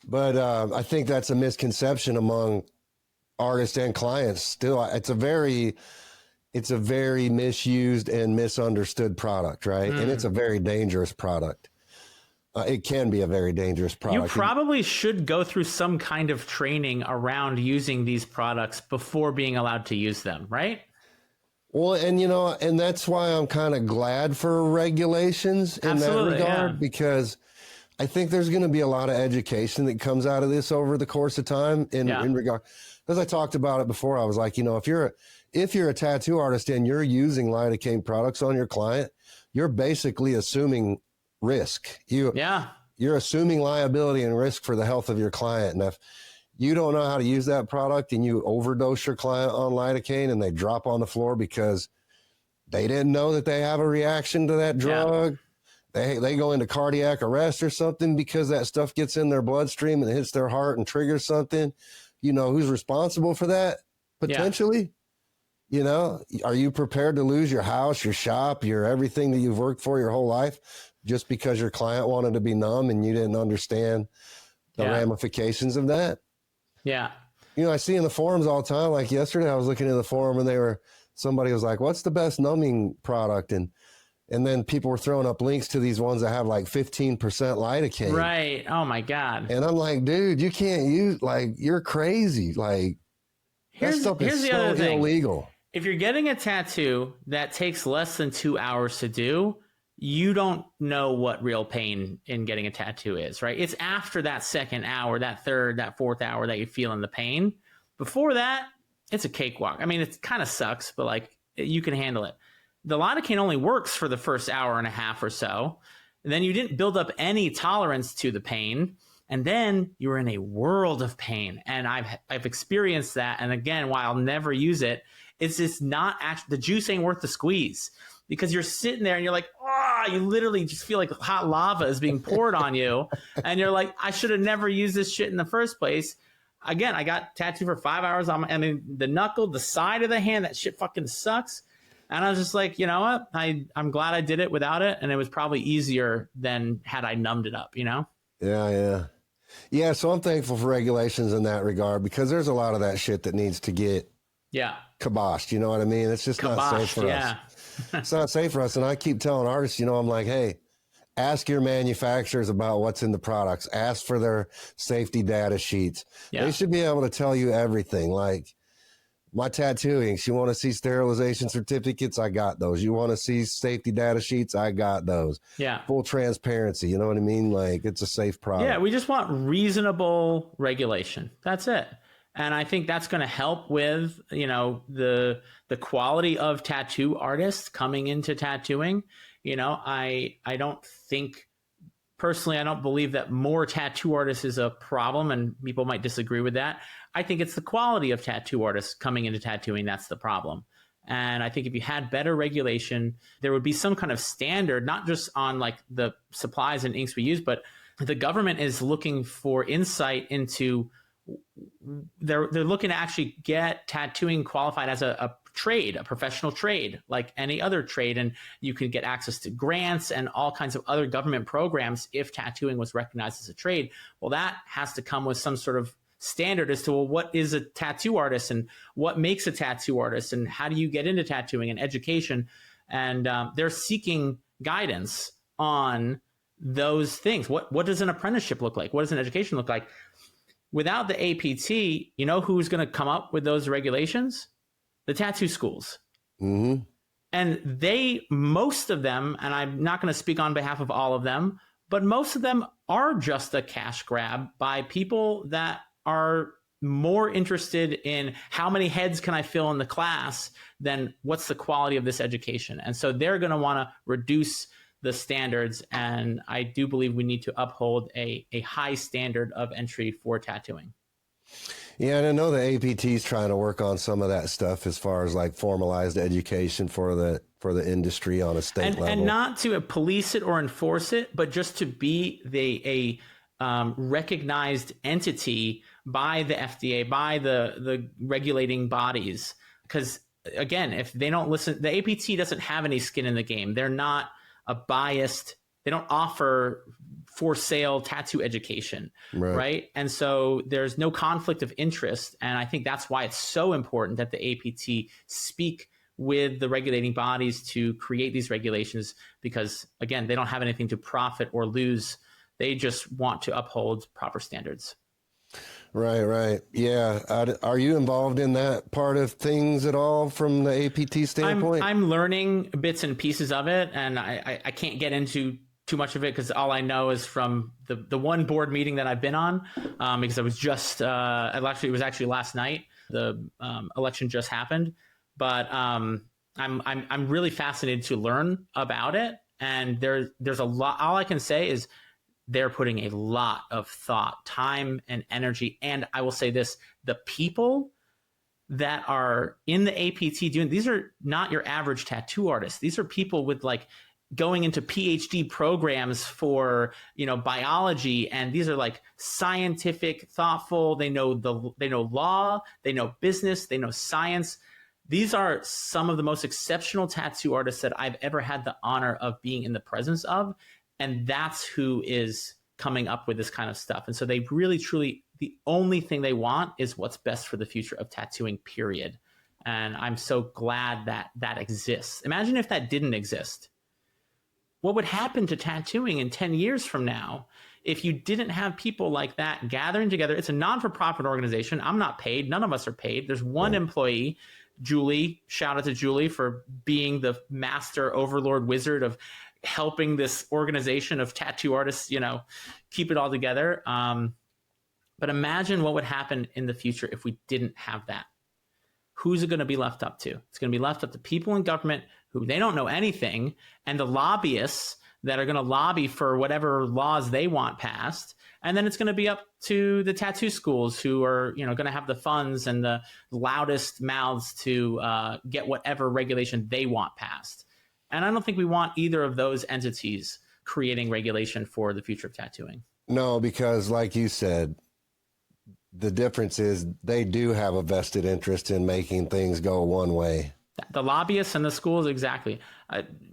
But I think that's a misconception among artists and clients. Still, it's a very misused and misunderstood product, right? And it's a very dangerous product. It can be a very dangerous product. You probably should go through some kind of training around using these products before being allowed to use them, right? Well, and that's why I'm kind of glad for regulations in that regard, because I think there's going to be a lot of education that comes out of this over the course of time in regard. As I talked about it before, I was like, if you're a tattoo artist and you're using lidocaine products on your client, you're basically assuming risk. you're assuming liability and risk for the health of your client. And if you don't know how to use that product and you overdose your client on lidocaine and they drop on the floor because they didn't know that they have a reaction to that drug, they go into cardiac arrest or something because that stuff gets in their bloodstream and hits their heart and triggers something, you know, who's responsible for that potentially? You know, are you prepared to lose your house, your shop, your everything that you've worked for your whole life just because your client wanted to be numb and you didn't understand the ramifications of that? Yeah. You know, I see in the forums all the time, like yesterday I was looking in the forum and somebody was like, what's the best numbing product? And then people were throwing up links to these ones that have like 15% lidocaine. Right. Oh my God. And I'm like, dude, you can't use, like, you're crazy. Like, that stuff is so illegal. If you're getting a tattoo that takes less than 2 hours to do, you don't know what real pain in getting a tattoo is, right? It's after that second hour, that third, that fourth hour that you're feeling the pain. Before that, it's a cakewalk. I mean, it kind of sucks, but like, you can handle it. The lidocaine only works for the first hour and a half or so. And then you didn't build up any tolerance to the pain. And then you're in a world of pain. And I've experienced that. And again, while I'll never use it, it's just not actually, the juice ain't worth the squeeze, because you're sitting there and you're like, oh, you literally just feel like hot lava is being poured on you. And you're like, I should have never used this shit in the first place. Again, I got tattooed for 5 hours on the knuckle, the side of the hand, that shit fucking sucks. And I was just like, you know what? I'm glad I did it without it. And it was probably easier than had I numbed it up, you know? Yeah. So I'm thankful for regulations in that regard, because there's a lot of that shit that needs to get kiboshed. You know what I mean? It's just not safe for us. It's not safe for us. And I keep telling artists, you know, I'm like, hey, ask your manufacturers about what's in the products. Ask for their safety data sheets. They should be able to tell you everything. Like, my tattoo inks, you want to see sterilization certificates? I got those. You want to see safety data sheets? I got those. Yeah. Full transparency. You know what I mean? Like, it's a safe product. Yeah. We just want reasonable regulation. That's it. And I think that's going to help with, you know, the quality of tattoo artists coming into tattooing. You know, I don't think, personally, I don't believe that more tattoo artists is a problem, and people might disagree with that. I think it's the quality of tattoo artists coming into tattooing that's the problem. And I think if you had better regulation, there would be some kind of standard, not just on like the supplies and inks we use, but the government is looking for insight into, they're looking to actually get tattooing qualified as a trade, a professional trade, like any other trade. And you could get access to grants and all kinds of other government programs if tattooing was recognized as a trade. Well, that has to come with some sort of standard as to, well, what is a tattoo artist and what makes a tattoo artist and how do you get into tattooing and education. And they're seeking guidance on those things. What does an apprenticeship look like? What does an education look like? Without the APT, you know who's going to come up with those regulations? The tattoo schools. Mm-hmm. And most of them, and I'm not going to speak on behalf of all of them, but most of them are just a cash grab by people that are more interested in how many heads can I fill in the class than what's the quality of this education. And so they're going to want to reduce the standards. And I do believe we need to uphold a high standard of entry for tattooing. Yeah, and I know the APT is trying to work on some of that stuff as far as like formalized education for the industry on a state level. And not to police it or enforce it, but just to be a recognized entity by the FDA, by the regulating bodies. Because again, if they don't listen, the APT doesn't have any skin in the game. They're not a biased, they don't offer for sale tattoo education, right? And so there's no conflict of interest. And I think that's why it's so important that the APT speak with the regulating bodies to create these regulations, because again, they don't have anything to profit or lose. They just want to uphold proper standards. Right. Yeah. Are you involved in that part of things at all from the APT standpoint? I'm learning bits and pieces of it, and I can't get into too much of it because all I know is from the one board meeting that I've been on, because I was just it was actually last night. The election just happened, but I'm really fascinated to learn about it. And there's a lot. All I can say is they're putting a lot of thought, time, and energy. And I will say this, the people that are in the APT doing, these are not your average tattoo artists. These are people with like going into PhD programs for, biology. And these are like scientific, thoughtful. They know law, they know business, they know science. These are some of the most exceptional tattoo artists that I've ever had the honor of being in the presence of. And that's who is coming up with this kind of stuff. And so they really, truly, the only thing they want is what's best for the future of tattooing, period. And I'm so glad that that exists. Imagine if that didn't exist. What would happen to tattooing in 10 years from now if you didn't have people like that gathering together? It's a non-for-profit organization. I'm not paid. None of us are paid. There's one employee, Julie. Shout out to Julie for being the master overlord wizard of helping this organization of tattoo artists, keep it all together. But imagine what would happen in the future if we didn't have that. Who's it going to be left up to? It's going to be left up to people in government who they don't know anything, and the lobbyists that are going to lobby for whatever laws they want passed. And then it's going to be up to the tattoo schools who are, going to have the funds and the loudest mouths to get whatever regulation they want passed. And I don't think we want either of those entities creating regulation for the future of tattooing. No, because like you said, the difference is they do have a vested interest in making things go one way. The lobbyists and the schools, exactly.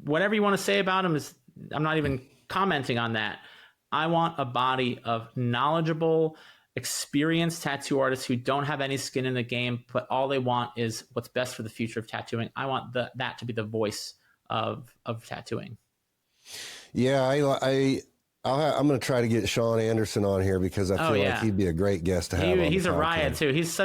Whatever you want to say about them is, I'm not even commenting on that. I want a body of knowledgeable, experienced tattoo artists who don't have any skin in the game, but all they want is what's best for the future of tattooing. I want that to be the voice of tattooing. Yeah, I'm going to try to get Sean Anderson on here because I feel like he'd be a great guest to have. He's a riot too. He's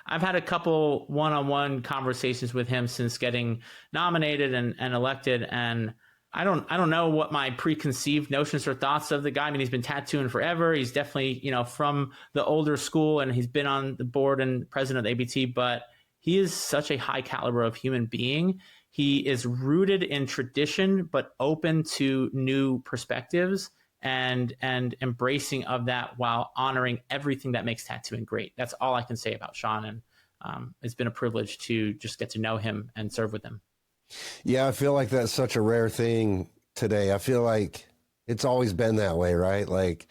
I've had a couple one-on-one conversations with him since getting nominated and elected. And I don't know what my preconceived notions or thoughts of the guy. I mean, he's been tattooing forever. He's definitely, from the older school, and he's been on the board and president of the ABT, but he is such a high caliber of human being. He is rooted in tradition, but open to new perspectives and embracing of that while honoring everything that makes tattooing great. That's all I can say about Sean. And it's been a privilege to just get to know him and serve with him. Yeah, I feel like that's such a rare thing today. I feel like it's always been that way, right? Like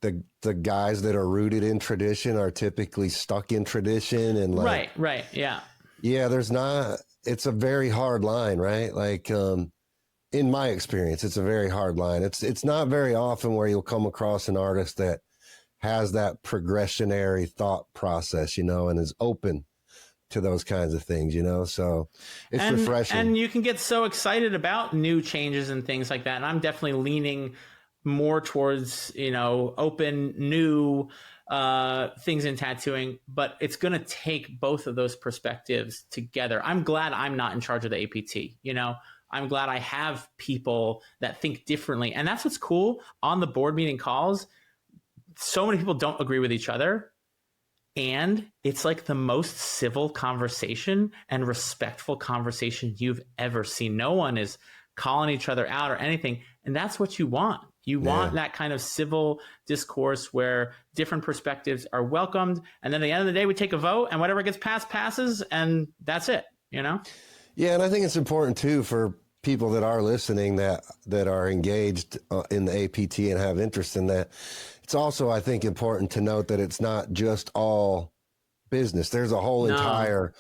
the guys that are rooted in tradition are typically stuck in tradition. And like, right. Yeah. Yeah, it's a very hard line, right? Like, in my experience, it's a very hard line. It's not very often where you'll come across an artist that has that progressionary thought process, and is open to those kinds of things, so it's refreshing. And you can get so excited about new changes and things like that. And I'm definitely leaning more towards, open, new things in tattooing, but it's going to take both of those perspectives together. I'm glad I'm not in charge of the APT, I'm glad I have people that think differently. And that's what's cool on the board meeting calls. So many people don't agree with each other. And it's like the most civil conversation and respectful conversation you've ever seen. No one is calling each other out or anything. And that's what you want. You want that kind of civil discourse where different perspectives are welcomed. And then at the end of the day, we take a vote and whatever gets passed, passes. And that's it, Yeah. And I think it's important too for people that are listening that are engaged in the APT and have interest in that. It's also, I think, important to note that it's not just all business. There's a whole entire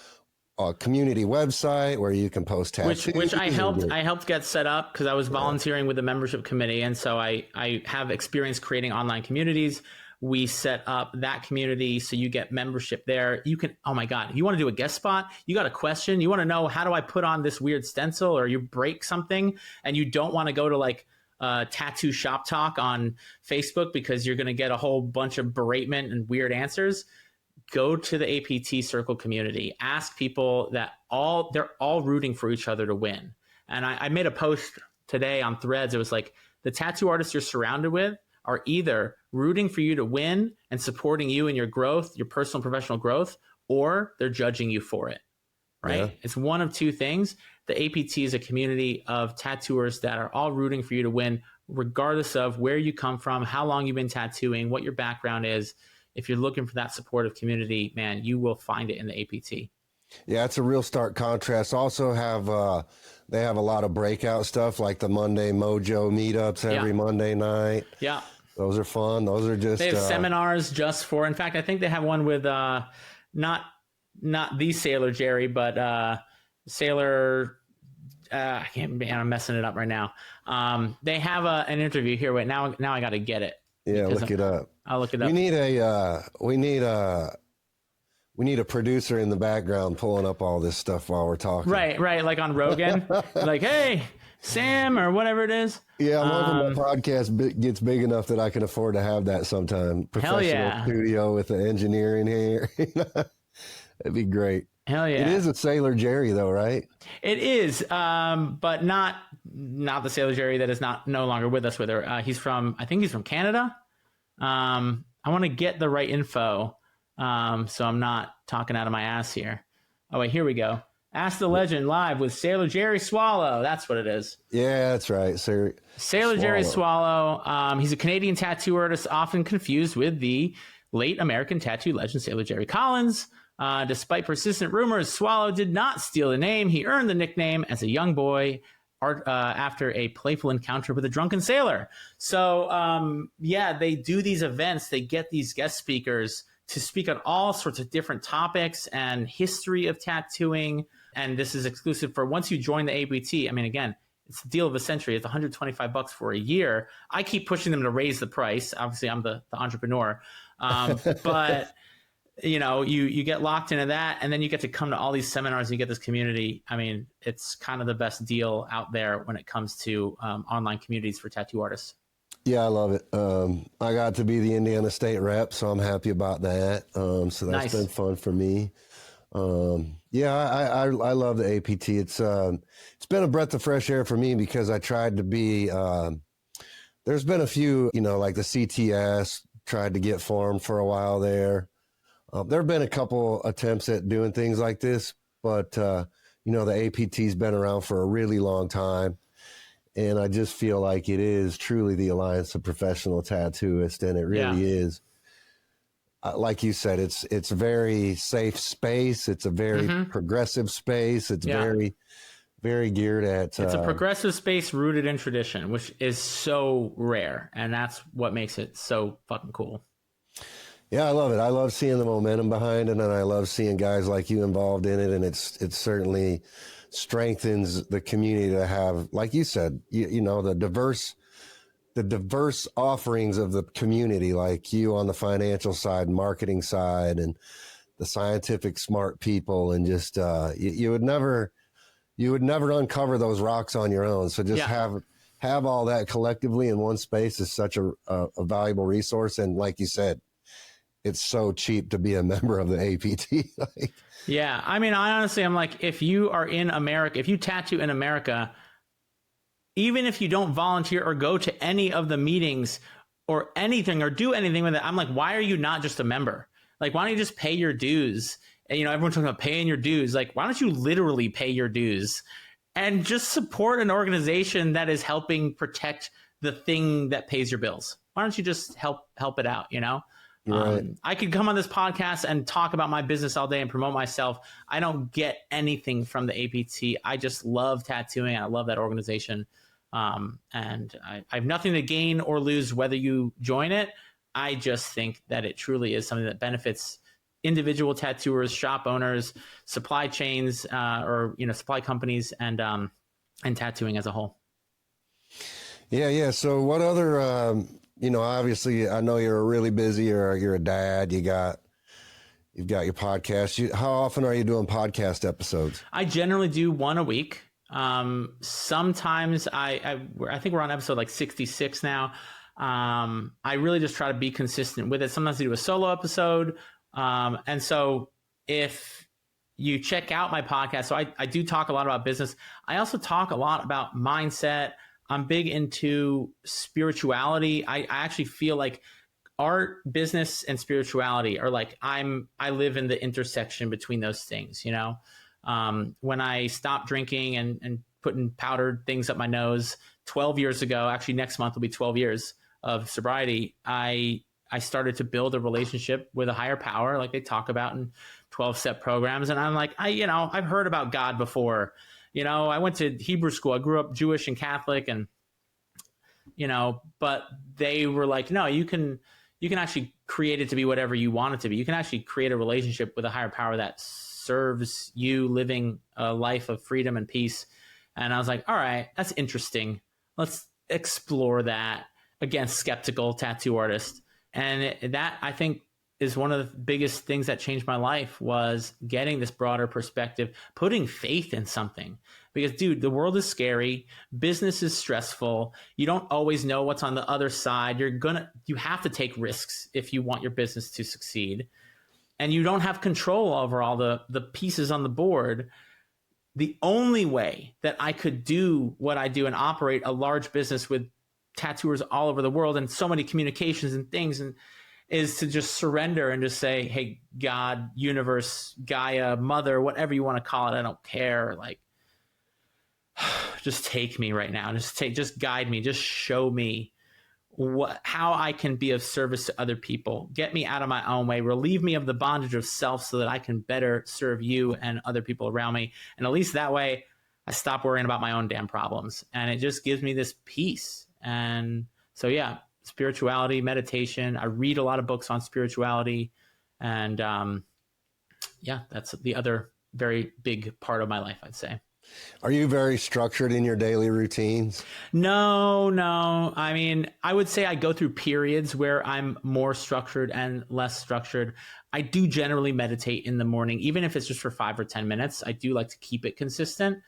community website where you can post tattoos. Which I helped get set up because I was volunteering with the membership committee. And so I have experience creating online communities. We set up that community so you get membership there. You can, oh my God, you want to do a guest spot? You got a question? You want to know, how do I put on this weird stencil, or you break something and you don't want to go to like tattoo shop talk on Facebook because you're going to get a whole bunch of beratement and weird answers. Go to the APT Circle community. Ask people that they're all rooting for each other to win. And I made a post today on Threads. It was like, the tattoo artists you're surrounded with are either rooting for you to win and supporting you in your growth, your personal and professional growth, or they're judging you for it, right? Yeah. It's one of two things. the APT is a community of tattooers that are all rooting for you to win, regardless of where you come from, how long you've been tattooing, what your background is. If you're looking for that supportive community, man, you will find it in the APT. Yeah, it's a real stark contrast. Also they have a lot of breakout stuff like the Monday Mojo meetups every Monday night. Yeah. Those are fun. Those are just... They have seminars just for... In fact, I think they have one with not the Sailor Jerry, but Sailor... I can't... I'm messing it up right now. They have an interview here. Wait, now I got to get it. Yeah, look it up. I'll look it up. We need a producer in the background pulling up all this stuff while we're talking. Right, like on Rogan. Like, hey, Sam, or whatever it is. Yeah, I'm hoping my podcast gets big enough that I can afford to have that sometime. Professional studio with an engineer in here. That'd be great. Hell yeah. It is a Sailor Jerry, though, right? It is, but not the Sailor Jerry that is no longer with us. I think he's from Canada. I want to get the right info. So I'm not talking out of my ass here. Oh, wait, here we go. Ask the Legend live with Sailor Jerry Swallow. That's what it is. Yeah, that's right. Sailor Jerry Swallow. He's a Canadian tattoo artist, often confused with the late American tattoo legend Sailor Jerry Collins. Despite persistent rumors, Swallow did not steal the name. He earned the nickname as a young boy after a playful encounter with a drunken sailor. So, they do these events. They get these guest speakers to speak on all sorts of different topics and history of tattooing. And this is exclusive for once you join the APT. I mean, again, it's the deal of the century. It's $125 for a year. I keep pushing them to raise the price. Obviously, I'm the entrepreneur. But, you get locked into that, and then you get to come to all these seminars. You get this community. I mean, it's kind of the best deal out there when it comes to online communities for tattoo artists. Yeah, I love it. I got to be the Indiana State rep, so I'm happy about that. So that's been fun for me. I love the APT. It's been a breath of fresh air for me because I tried to be. There's been a few, like the CTS tried to get formed for a while there. There have been a couple attempts at doing things like this, but the APT's been around for a really long time. And I just feel like it is truly the Alliance of Professional Tattooists, and it really is. Like you said, it's a very safe space. It's a very progressive space. It's very, very geared at... It's a progressive space rooted in tradition, which is so rare, and that's what makes it so fucking cool. Yeah, I love it. I love seeing the momentum behind it, and I love seeing guys like you involved in it, and it certainly strengthens the community to have, like you said, the diverse offerings of the community, like you on the financial side, marketing side, and the scientific smart people, and just you would never uncover those rocks on your own. So just have all that collectively in one space is such a valuable resource. And like you said, it's so cheap to be a member of the APT. Yeah. I mean, I'm like, if you are in America, if you tattoo in America, even if you don't volunteer or go to any of the meetings or anything or do anything with it, I'm like, why are you not just a member? Like, why don't you just pay your dues? And, everyone's talking about paying your dues. Like, why don't you literally pay your dues and just support an organization that is helping protect the thing that pays your bills? Why don't you just help it out, Right. I could come on this podcast and talk about my business all day and promote myself. I don't get anything from the APT. I just love tattooing. I love that organization. And I have nothing to gain or lose whether you join it. I just think that it truly is something that benefits individual tattooers, shop owners, supply chains, or supply companies, and tattooing as a whole. Yeah. So what other obviously I know you're really busy, or you're a dad. You've got your podcast. How often are you doing podcast episodes? I generally do one a week. Sometimes I think we're on episode like 66 now. I really just try to be consistent with it. Sometimes I do a solo episode. And so if you check out my podcast, so I do talk a lot about business. I also talk a lot about mindset. I'm big into spirituality. I actually feel like art, business, and spirituality are like, I live in the intersection between those things, When I stopped drinking and putting powdered things up my nose 12 years ago, actually next month will be 12 years of sobriety, I started to build a relationship with a higher power, like they talk about in 12-step programs. And I'm like, I've heard about God before. I went to Hebrew school. I grew up Jewish and Catholic, and but they were like, no, you can actually create it to be whatever you want it to be. You can actually create a relationship with a higher power that serves you living a life of freedom and peace. And I was like, all right, that's interesting. Let's explore that. Again, skeptical tattoo artist. And that, I think, is one of the biggest things that changed my life, was getting this broader perspective, putting faith in something. Because, dude, the world is scary. Business is stressful. You don't always know what's on the other side. You have to take risks if you want your business to succeed. And you don't have control over all the pieces on the board. The only way that I could do what I do and operate a large business with tattooers all over the world and so many communications and things, and is to just surrender and just say, hey, God, universe, Gaia, mother, whatever you want to call it, I don't care. Like, just take me right now. Just guide me. Just show me how I can be of service to other people. Get me out of my own way. Relieve me of the bondage of self so that I can better serve you and other people around me. And at least that way, I stop worrying about my own damn problems. And it just gives me this peace. And so, yeah, spirituality, meditation. I read a lot of books on spirituality. And that's the other very big part of my life, I'd say. Are you very structured in your daily routines? No. I mean, I would say I go through periods where I'm more structured and less structured. I do generally meditate in the morning, even if it's just for 5 or 10 minutes. I do like to keep it consistent.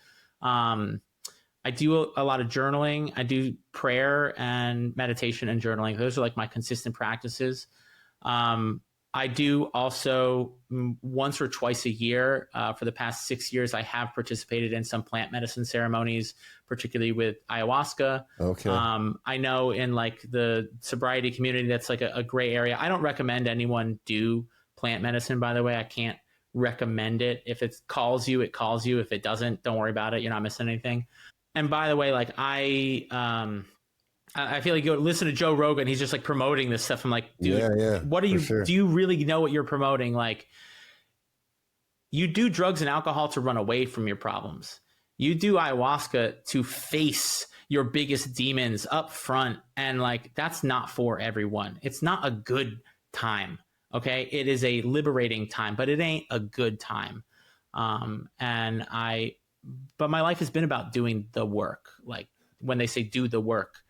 I do a lot of journaling. I do prayer and meditation and journaling. Those are like my consistent practices. I do also once or twice a year for the past 6 years, I have participated in some plant medicine ceremonies, particularly with ayahuasca. Okay. I know in like the sobriety community, that's like a gray area. I don't recommend anyone do plant medicine, by the way. I can't recommend it. If it calls you, it calls you. If it doesn't, don't worry about it. You're not missing anything. And by the way, like I feel like you listen to Joe Rogan. He's just like promoting this stuff. I'm like, dude, what are you, sure. Do you really know what you're promoting? Like, you do drugs and alcohol to run away from your problems. You do ayahuasca to face your biggest demons up front. And like, that's not for everyone. It's not a good time. Okay. It is a liberating time, but it ain't a good time. But my life has been about doing the work. Like when they say do the work,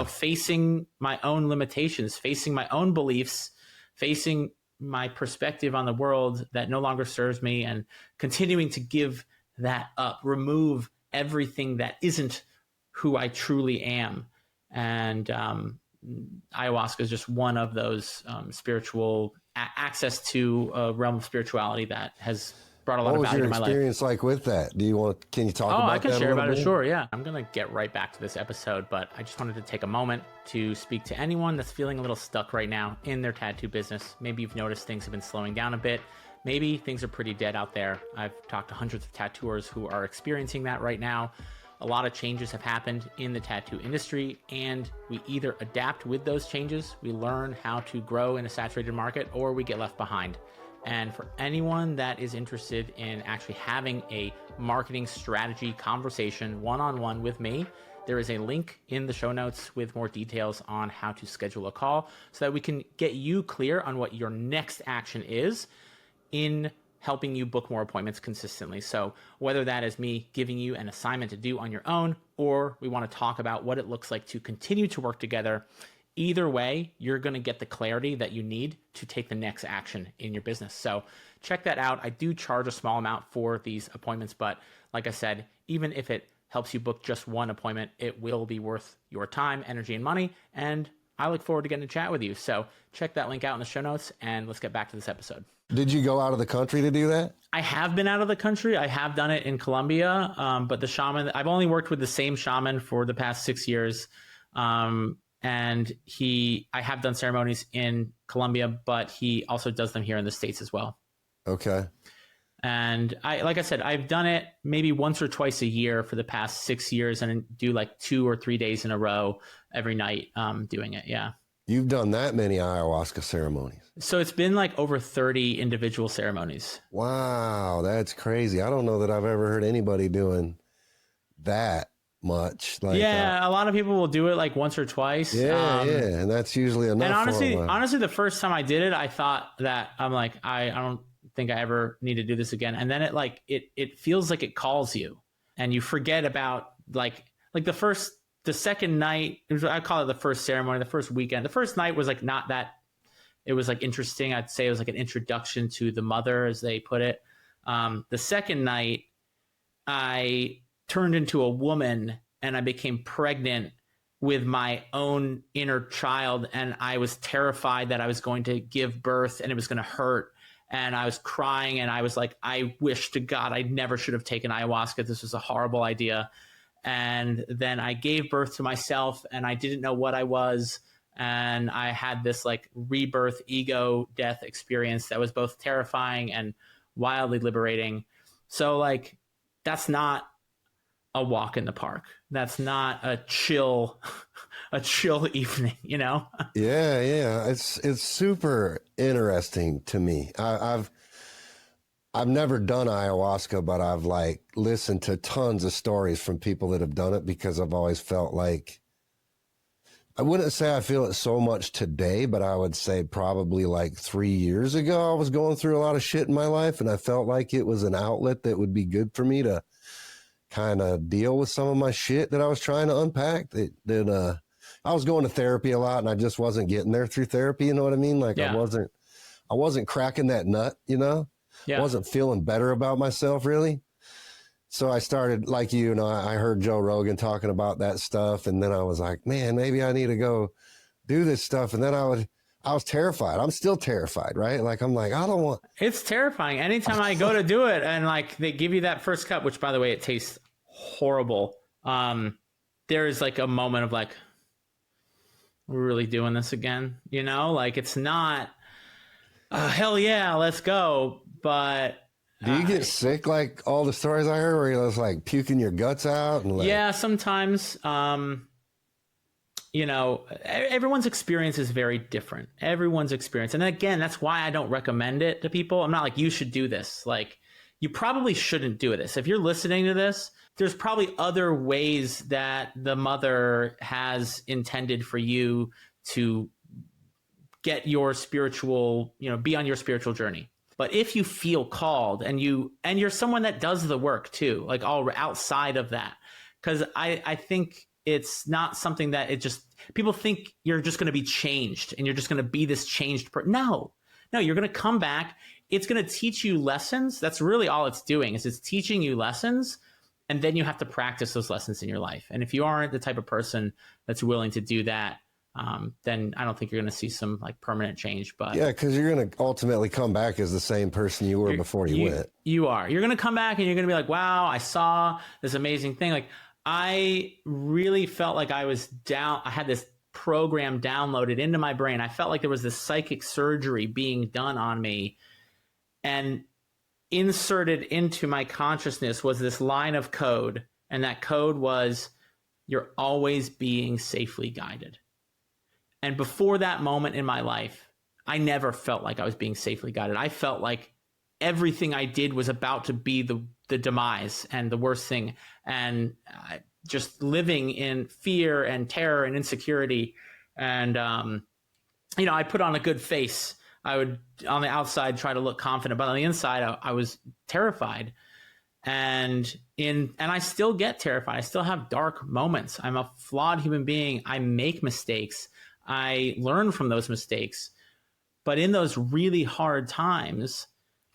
facing my own limitations, facing my own beliefs, facing my perspective on the world that no longer serves me, and continuing to give that up, remove everything that isn't who I truly am. And ayahuasca is just one of those spiritual access to a realm of spirituality that has brought a lot of value to my life. What was your experience like with that? Can you talk about that? Oh, I can share about it. Sure. Yeah. I'm going to get right back to this episode, but I just wanted to take a moment to speak to anyone that's feeling a little stuck right now in their tattoo business. Maybe you've noticed things have been slowing down a bit. Maybe things are pretty dead out there. I've talked to hundreds of tattooers who are experiencing that right now. A lot of changes have happened in the tattoo industry, and we either adapt with those changes, we learn how to grow in a saturated market, or we get left behind. And for anyone that is interested in actually having a marketing strategy conversation one-on-one with me, there is a link in the show notes with more details on how to schedule a call so that we can get you clear on what your next action is in helping you book more appointments consistently. So whether that is me giving you an assignment to do on your own, or we want to talk about what it looks like to continue to work together, either way, you're going to get the clarity that you need to take the next action in your business. So check that out. I do charge a small amount for these appointments, but like I said, even if it helps you book just one appointment, it will be worth your time, energy, and money. And I look forward to getting to chat with you. So check that link out in the show notes, and let's get back to this episode. Did you go out of the country to do that? I have been out of the country. I have done it in Colombia, but the shaman, I've only worked with the same shaman for the past 6 years. And I have done ceremonies in Colombia, but he also does them here in the States as well. Okay. And like I said, I've done it maybe once or twice a year for the past 6 years, and do like 2 or 3 days in a row every night doing it. Yeah. You've done that many ayahuasca ceremonies. So it's been like over 30 individual ceremonies. Wow, that's crazy. I don't know that I've ever heard anybody doing that much. Like, yeah, a lot of people will do it like once or twice. Yeah, and that's usually enough. And honestly, the first time I did it, I thought that I'm like, I don't think I ever need to do this again. And then it feels like it calls you, and you forget about like the second night. I call it the first ceremony, the first weekend. The first night was like not that. It was like interesting. I'd say it was like an introduction to the mother, as they put it. The second night, I turned into a woman and I became pregnant with my own inner child. And I was terrified that I was going to give birth and it was going to hurt. And I was crying and I was like, I wish to God I never should have taken ayahuasca. This was a horrible idea. And then I gave birth to myself and I didn't know what I was. And I had this like rebirth, ego death experience that was both terrifying and wildly liberating. So like, that's not a walk in the park. That's not a chill evening, you know? Yeah. It's super interesting to me. I've never done ayahuasca, but I've like listened to tons of stories from people that have done it, because I've always felt like, I wouldn't say I feel it so much today, but I would say probably like 3 years ago, I was going through a lot of shit in my life, and I felt like it was an outlet that would be good for me to kind of deal with some of my shit that I was trying to unpack. I was going to therapy a lot, and I just wasn't getting there through therapy. You know what I mean? Like, yeah. I wasn't cracking that nut, you know? Yeah. I wasn't feeling better about myself, really. So I started, like I heard Joe Rogan talking about that stuff, and then I was like, man, maybe I need to go do this stuff. And then I was terrified. I'm still terrified, right? Like, I'm like, I don't want. It's terrifying. Anytime I go to do it and like they give you that first cup, which by the way, it tastes horrible. There is like a moment of like, we're really doing this again, you know? Like, it's not, hell yeah, let's go. But do you get sick like all the stories I heard where you're just like puking your guts out? And like... Yeah, sometimes. Everyone's experience is very different. Everyone's experience. And again, that's why I don't recommend it to people. I'm not like, you should do this. Like, you probably shouldn't do this. If you're listening to this, there's probably other ways that the mother has intended for you to get your spiritual, be on your spiritual journey. But if you feel called and you're someone that does the work too, like all outside of that, because I think it's not something that people think you're just going to be changed and you're just going to be this changed person. No, you're going to come back. It's going to teach you lessons. That's really all it's doing, is it's teaching you lessons. And then you have to practice those lessons in your life. And if you aren't the type of person that's willing to do that, then I don't think you're going to see some like permanent change. But yeah, because you're going to ultimately come back as the same person you were before you went. You are. You're going to come back and you're going to be like, wow, I saw this amazing thing. Like, I really felt like I was down. I had this program downloaded into my brain. I felt like there was this psychic surgery being done on me, and inserted into my consciousness was this line of code. And that code was, you're always being safely guided. And before that moment in my life, I never felt like I was being safely guided. I felt like everything I did was about to be the demise and the worst thing. And just living in fear and terror and insecurity. And, I put on a good face. I would, on the outside, try to look confident, but on the inside, I was terrified. And I still get terrified. I still have dark moments. I'm a flawed human being. I make mistakes. I learn from those mistakes. But in those really hard times,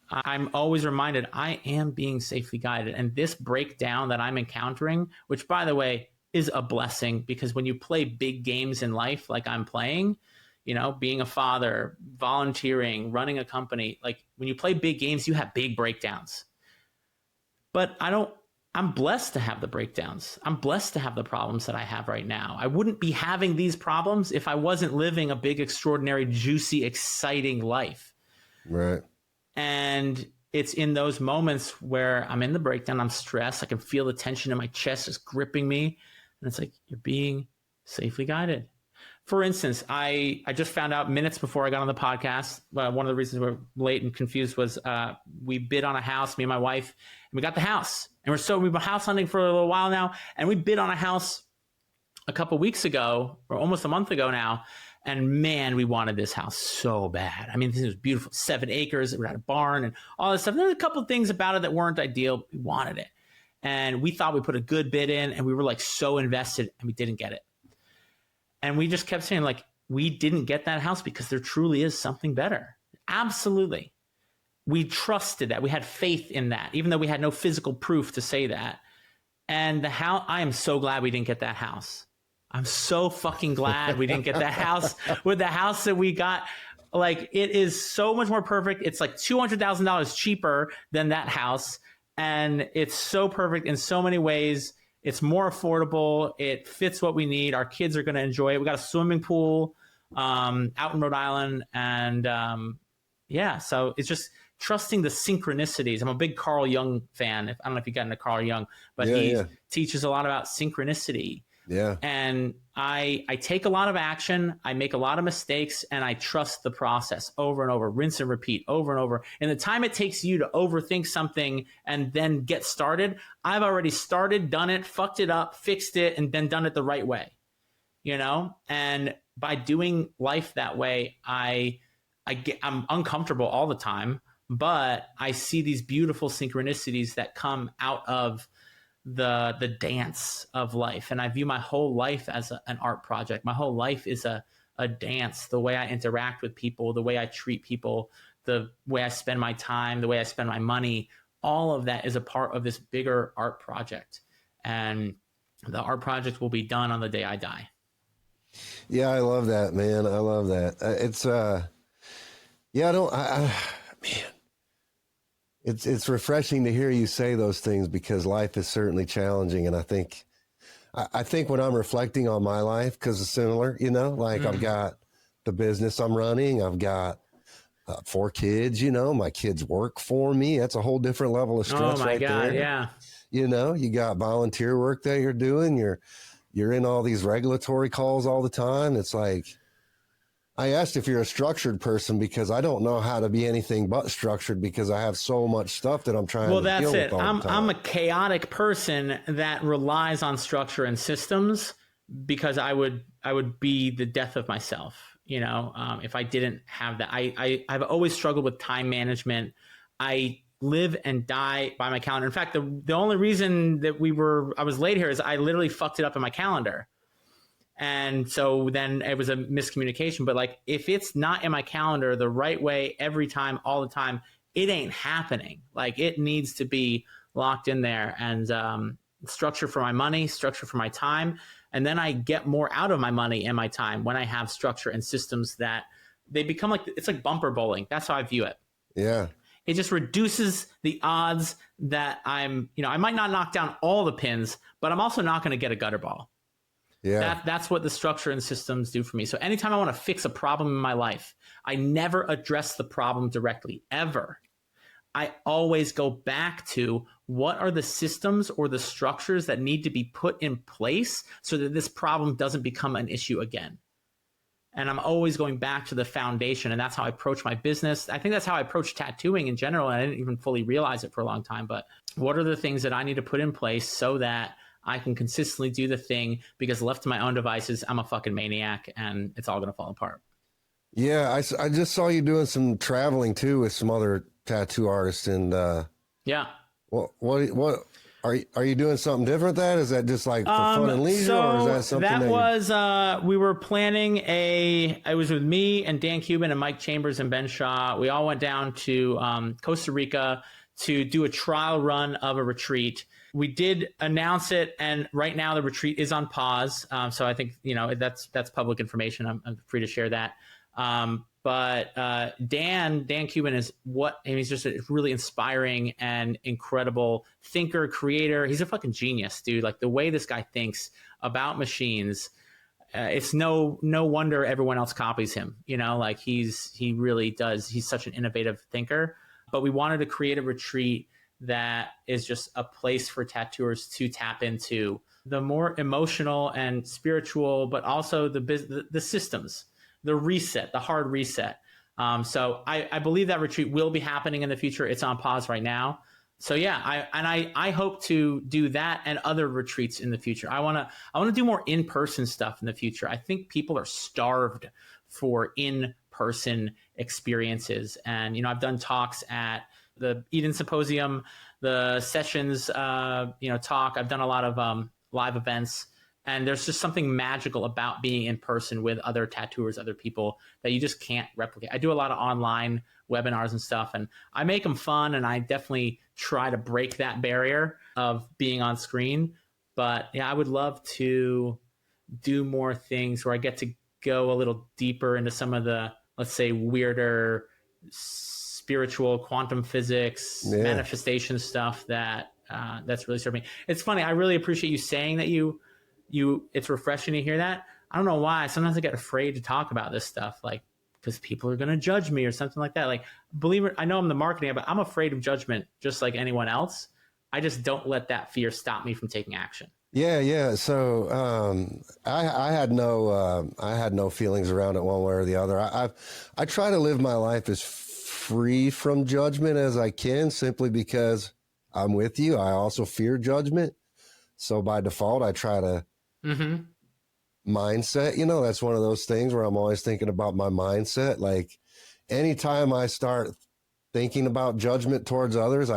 I'm always reminded I am being safely guided. And this breakdown that I'm encountering, which by the way, is a blessing, because when you play big games in life, like I'm playing, being a father, volunteering, running a company, like when you play big games, you have big breakdowns. But I'm blessed to have the breakdowns. I'm blessed to have the problems that I have right now. I wouldn't be having these problems if I wasn't living a big, extraordinary, juicy, exciting life. Right. And it's in those moments where I'm in the breakdown, I'm stressed, I can feel the tension in my chest just gripping me. And it's like, you're being safely guided. For instance, I just found out minutes before I got on the podcast, one of the reasons we're late and confused was we bid on a house, me and my wife, and we got the house. And we've been house hunting for a little while now, and we bid on a house a couple weeks ago, or almost a month ago now. And man, we wanted this house so bad. I mean, this was beautiful, 7 acres. We had a barn and all this stuff. There's a couple of things about it that weren't ideal. We wanted it. And we thought we put a good bid in, and we were like so invested, and we didn't get it. And we just kept saying, like, we didn't get that house because there truly is something better. Absolutely. We trusted that. We had faith in that, even though we had no physical proof to say that. And the house, I am so glad we didn't get that house. I'm so fucking glad we didn't get that house. With the house that we got, like, it is so much more perfect. It's like $200,000 cheaper than that house. And it's so perfect in so many ways. It's more affordable. It fits what we need. Our kids are going to enjoy it. We got a swimming pool out in Rhode Island. And yeah, so it's just trusting the synchronicities. I'm a big Carl Jung fan. I don't know if you got into Carl Jung, but he teaches a lot about synchronicity. Yeah. And I take a lot of action. I make a lot of mistakes, and I trust the process over and over, rinse and repeat over and over. And the time it takes you to overthink something and then get started, I've already started, done it, fucked it up, fixed it, and then done it the right way, you know? And by doing life that way, I'm uncomfortable all the time, but I see these beautiful synchronicities that come out of the dance of life. And I view my whole life as an art project. My whole life is a dance. The way I interact with people, the way I treat people, the way I spend my time, the way I spend my money, all of that is a part of this bigger art project. And the art project will be done on the day I die. Yeah, I love that, man. I love that. Man, it's refreshing to hear you say those things, because life is certainly challenging. And I think when I'm reflecting on my life, because it's similar, you know, like I've got the business I'm running, I've got 4 kids, you know, my kids work for me. That's a whole different level of stress. Oh my God. there. Yeah. You know, you got volunteer work that you're doing. You're in all these regulatory calls all the time. It's like, I asked if you're a structured person because I don't know how to be anything but structured, because I have so much stuff that I'm trying to deal with all the time. I'm a chaotic person that relies on structure and systems, because I would be the death of myself, you know, if I didn't have that. I've always struggled with time management. I live and die by my calendar. In fact, the only reason that I was late here is I literally fucked it up in my calendar. And so then it was a miscommunication. But like, if it's not in my calendar the right way every time, all the time, it ain't happening. Like, it needs to be locked in there. And structure for my money, structure for my time. And then I get more out of my money and my time when I have structure and systems that they become like, it's like bumper bowling. That's how I view it. Yeah. It just reduces the odds that I might not knock down all the pins, but I'm also not going to get a gutter ball. Yeah. That's what the structure and systems do for me. So anytime I want to fix a problem in my life, I never address the problem directly, ever. I always go back to, what are the systems or the structures that need to be put in place so that this problem doesn't become an issue again? And I'm always going back to the foundation. And that's how I approach my business. I think that's how I approach tattooing in general. And I didn't even fully realize it for a long time. But what are the things that I need to put in place so that I can consistently do the thing? Because left to my own devices, I'm a fucking maniac, and it's all going to fall apart. Yeah. I just saw you doing some traveling too with some other tattoo artists. And yeah. What are you doing something different? Is that just like for fun and leisure, or is that something we were planning it was with me and Dan Cuban and Mike Chambers and Ben Shaw. We all went down to Costa Rica to do a trial run of a retreat. We did announce it, and right now the retreat is on pause. So I think, that's public information. I'm free to share that. But Dan Cuban he's just a really inspiring and incredible thinker, creator. He's a fucking genius, dude. Like, the way this guy thinks about machines, it's no wonder everyone else copies him. Like, he really does. He's such an innovative thinker. but we wanted to create a retreat that is just a place for tattooers to tap into the more emotional and spiritual, but also the systems, the reset, the hard reset. So I believe that retreat will be happening in the future. It's on pause right now. So yeah, I hope to do that and other retreats in the future. I want to do more in-person stuff in the future. I think people are starved for in-person experiences. And, I've done talks at the Eden Symposium, the sessions, talk. I've done a lot of live events, and there's just something magical about being in person with other tattooers, other people that you just can't replicate. I do a lot of online webinars and stuff, and I make them fun, and I definitely try to break that barrier of being on screen. But yeah, I would love to do more things where I get to go a little deeper into some of the, let's say, weirder spiritual quantum physics, manifestation stuff that's really serving me. It's funny. I really appreciate you saying that it's refreshing to hear that. I don't know why. Sometimes I get afraid to talk about this stuff, like, because people are going to judge me or something like that. Like, believe it, I know I'm the marketing, but I'm afraid of judgment just like anyone else. I just don't let that fear stop me from taking action. Yeah. So I had no feelings around it one way or the other. I try to live my life as free from judgment as I can, simply because I'm with you. I also fear judgment. So by default, I try to mindset, that's one of those things where I'm always thinking about my mindset. Like anytime I start thinking about judgment towards others,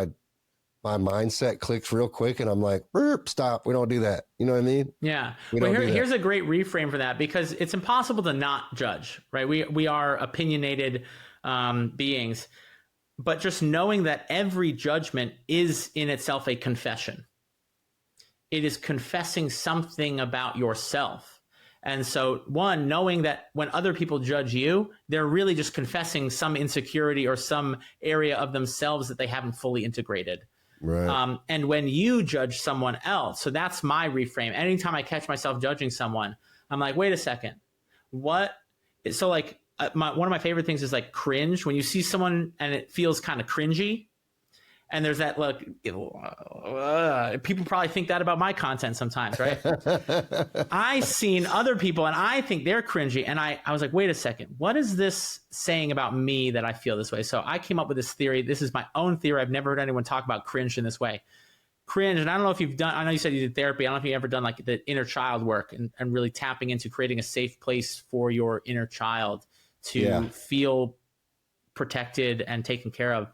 my mindset clicks real quick and I'm like, stop. We don't do that. You know what I mean? Yeah. Well, here's a great reframe for that, because it's impossible to not judge, right? We are opinionated beings, but just knowing that every judgment is in itself a confession. It is confessing something about yourself. And so, one, knowing that when other people judge you, they're really just confessing some insecurity or some area of themselves that they haven't fully integrated. Right. And when you judge someone else, so that's my reframe. Anytime I catch myself judging someone, I'm like, wait a second. One of my favorite things is like cringe. When you see someone and it feels kind of cringy, and there's that look, people probably think that about my content sometimes, right? I've seen other people and I think they're cringy. And I was like, wait a second, what is this saying about me that I feel this way? So I came up with this theory. This is my own theory. I've never heard anyone talk about cringe in this way. Cringe, and I don't know if you've done, I know you said you did therapy. I don't know if you've ever done like the inner child work and really tapping into creating a safe place for your inner child to feel protected and taken care of.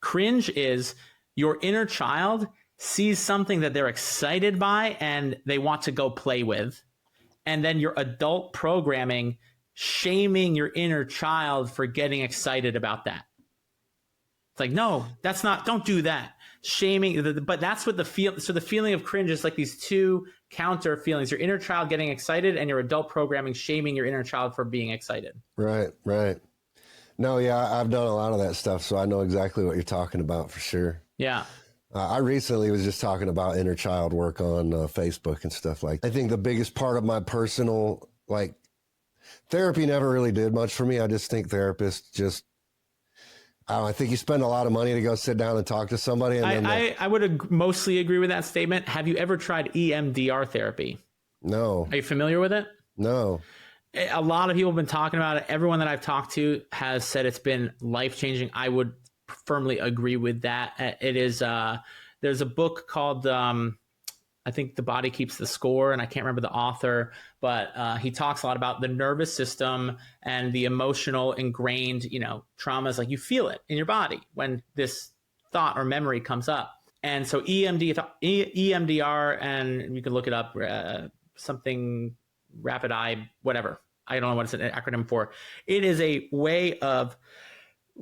Cringe is your inner child sees something that they're excited by and they want to go play with. And then your adult programming shaming your inner child for getting excited about that. It's like, no, that's not, don't do that. Shaming, but that's what the feeling of cringe is like these two counter feelings, your inner child getting excited and your adult programming shaming your inner child for being excited. Right. No, yeah, I've done a lot of that stuff, so I know exactly what you're talking about for sure. Yeah. I recently was just talking about inner child work on Facebook and stuff like that. I think the biggest part of my personal, therapy never really did much for me. I just think therapists just, I think you spend a lot of money to go sit down and talk to somebody. And I would mostly agree with that statement. Have you ever tried EMDR therapy? No. Are you familiar with it? No. A lot of people have been talking about it. Everyone that I've talked to has said it's been life-changing. I would firmly agree with that. It is, there's a book called, I think The Body Keeps the Score, and I can't remember the author, but he talks a lot about the nervous system and the emotional ingrained, traumas. Like you feel it in your body when this thought or memory comes up. And so EMDR, and you can look it up, something rapid eye, whatever. I don't know what it's an acronym for. It is a way of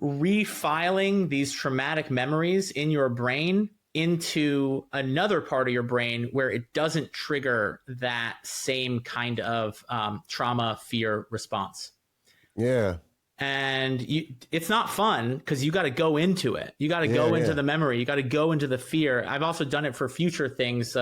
refiling these traumatic memories in your brain into another part of your brain where it doesn't trigger that same kind of trauma, fear response. Yeah. And it's not fun because you got to go into it. You got to go into the memory. You got to go into the fear. I've also done it for future things.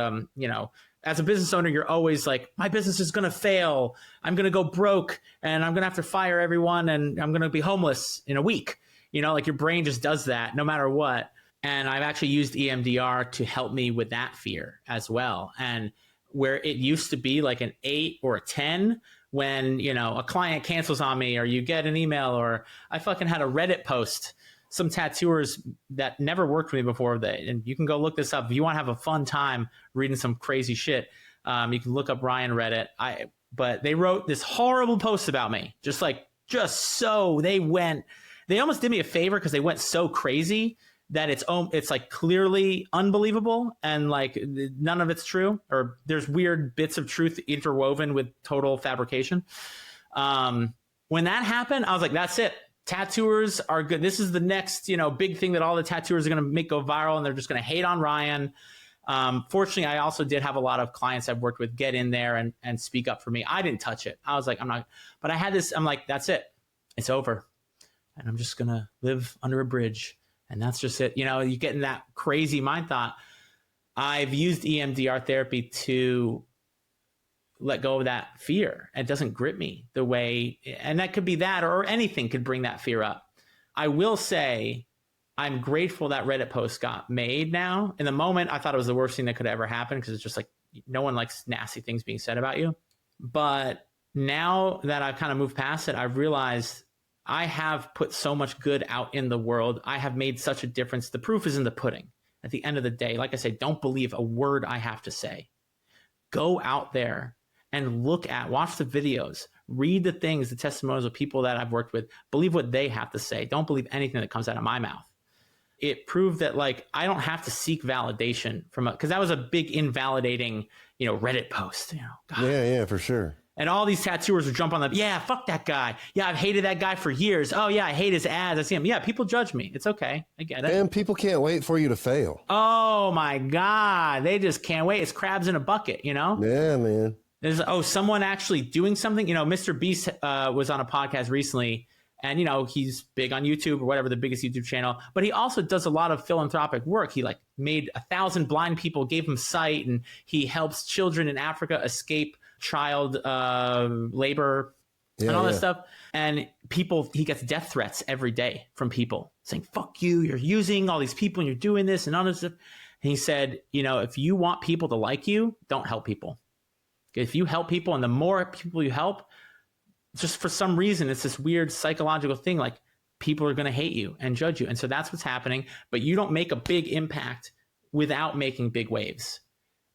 As a business owner, you're always like, my business is going to fail. I'm going to go broke and I'm going to have to fire everyone and I'm going to be homeless in a week. You know, like your brain just does that no matter what. And I've actually used EMDR to help me with that fear as well. And where it used to be like an 8 or a 10 when, you know, a client cancels on me or you get an email, or I fucking had a Reddit post, some tattooers that never worked with me before, and you can go look this up. If you want to have a fun time reading some crazy shit, you can look up Ryan Reddit. But they wrote this horrible post about me, they almost did me a favor because they went so crazy that it's like clearly unbelievable and like none of it's true, or there's weird bits of truth interwoven with total fabrication. When that happened, I was like, that's it. Tattooers are good. This is the next, you know, big thing that all the tattooers are going to make go viral, and they're just going to hate on Ryan. Fortunately, I also did have a lot of clients I've worked with get in there and speak up for me. I didn't touch it. I was like, I'm not, but I had this, I'm like, that's it. It's over. And I'm just going to live under a bridge. And that's just it. You know, you get in that crazy mind thought. I've used EMDR therapy to let go of that fear. It doesn't grip me the way, and that could be that, or anything could bring that fear up. I will say I'm grateful that Reddit post got made now. In the moment, I thought it was the worst thing that could ever happen because it's just like, no one likes nasty things being said about you. But now that I've kind of moved past it, I've realized I have put so much good out in the world. I have made such a difference. The proof is in the pudding. At the end of the day, like I say, don't believe a word I have to say. Go out there and watch the videos, read the things, the testimonials of people that I've worked with, believe what they have to say. Don't believe anything that comes out of my mouth. It proved that like, I don't have to seek validation because that was a big invalidating, you know, Reddit post, you know. God. Yeah, for sure. And all these tattooers would jump on them. Yeah, fuck that guy. Yeah, I've hated that guy for years. Oh, yeah, I hate his ads. I see him. Yeah, people judge me. It's okay. I get it. And people can't wait for you to fail. Oh, my God. They just can't wait. It's crabs in a bucket, you know? Yeah, man. There's, someone actually doing something. You know, Mr. Beast was on a podcast recently. And, you know, he's big on YouTube or whatever, the biggest YouTube channel. But he also does a lot of philanthropic work. He, like, made 1,000 blind people, gave them sight. And he helps children in Africa escape child labor and all this stuff. And he gets death threats every day from people saying, fuck you, you're using all these people and you're doing this and all this stuff. And he said, you know, if you want people to like you, don't help people. If you help people, and the more people you help, just for some reason, it's this weird psychological thing, like people are going to hate you and judge you. And so that's what's happening. But you don't make a big impact without making big waves.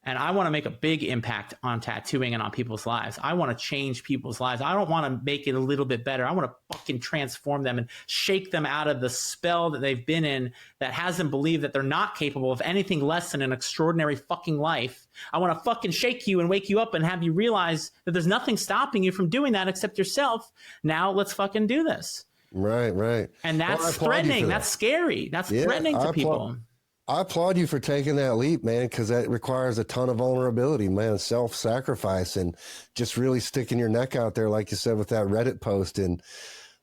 And I want to make a big impact on tattooing and on people's lives. I want to change people's lives. I don't want to make it a little bit better. I want to fucking transform them and shake them out of the spell that they've been in that has them believe that they're not capable of anything less than an extraordinary fucking life. I want to fucking shake you and wake you up and have you realize that there's nothing stopping you from doing that except yourself. Now let's fucking do this. Right. And that's threatening. That's scary. That's threatening to people. I applaud you for taking that leap, man, because that requires a ton of vulnerability, man, self-sacrifice, and just really sticking your neck out there, like you said, with that Reddit post. And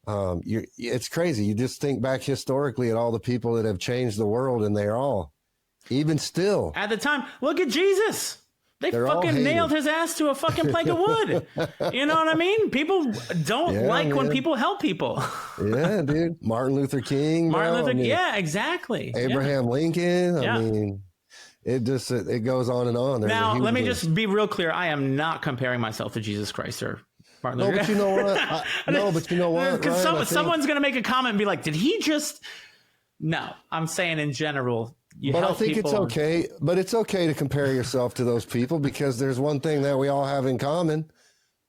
it's crazy. You just think back historically at all the people that have changed the world, and they're all, even still. At the time, look at Jesus. They're fucking nailed his ass to a fucking plank of wood. You know what I mean? People don't when people help people. Yeah, dude. Martin Luther King. Yeah, exactly. Abraham Lincoln. I mean, it goes on and on. Now, let me just be real clear. I am not comparing myself to Jesus Christ or Martin Luther King. But you know what? Because someone's going to make a comment and be like, did he just... No, I'm saying in general... But I think it's okay. But it's okay to compare yourself to those people, because there's one thing that we all have in common.